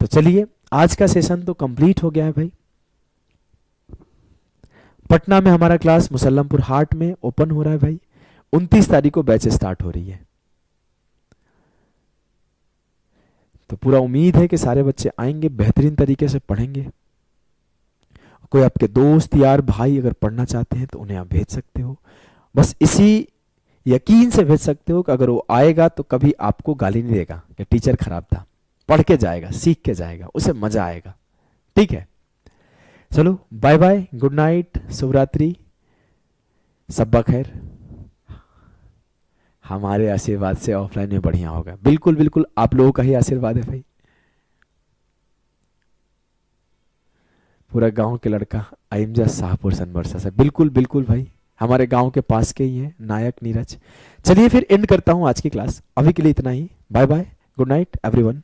तो चलिए आज का सेशन तो कंप्लीट हो गया है भाई। पटना में हमारा क्लास मुसल्लमपुर हाट में ओपन हो रहा है भाई, 29 तारीख को बैच स्टार्ट हो रही है। तो पूरा उम्मीद है कि सारे बच्चे आएंगे, बेहतरीन तरीके से पढ़ेंगे। कोई आपके दोस्त यार भाई अगर पढ़ना चाहते हैं तो उन्हें आप भेज सकते हो, बस इसी यकीन से भेज सकते हो कि अगर वो आएगा तो कभी आपको गाली नहीं देगा कि टीचर खराब था, पढ़ के जाएगा, सीख के जाएगा, उसे मजा आएगा। ठीक है, चलो बाय बाय, गुड नाइट, शुभ रात्रि, सब्बा खैर। हमारे आशीर्वाद से ऑफलाइन में बढ़िया होगा, बिल्कुल बिल्कुल आप लोगों का ही आशीर्वाद है भाई। पूरा गांव के लड़का अहिमजा शाहपुर सनबरसा से, बिल्कुल बिल्कुल भाई, हमारे गांव के पास के ही हैं, नायक नीरज। चलिए फिर एंड करता हूं आज की क्लास, अभी के लिए इतना ही। Bye bye, good night everyone.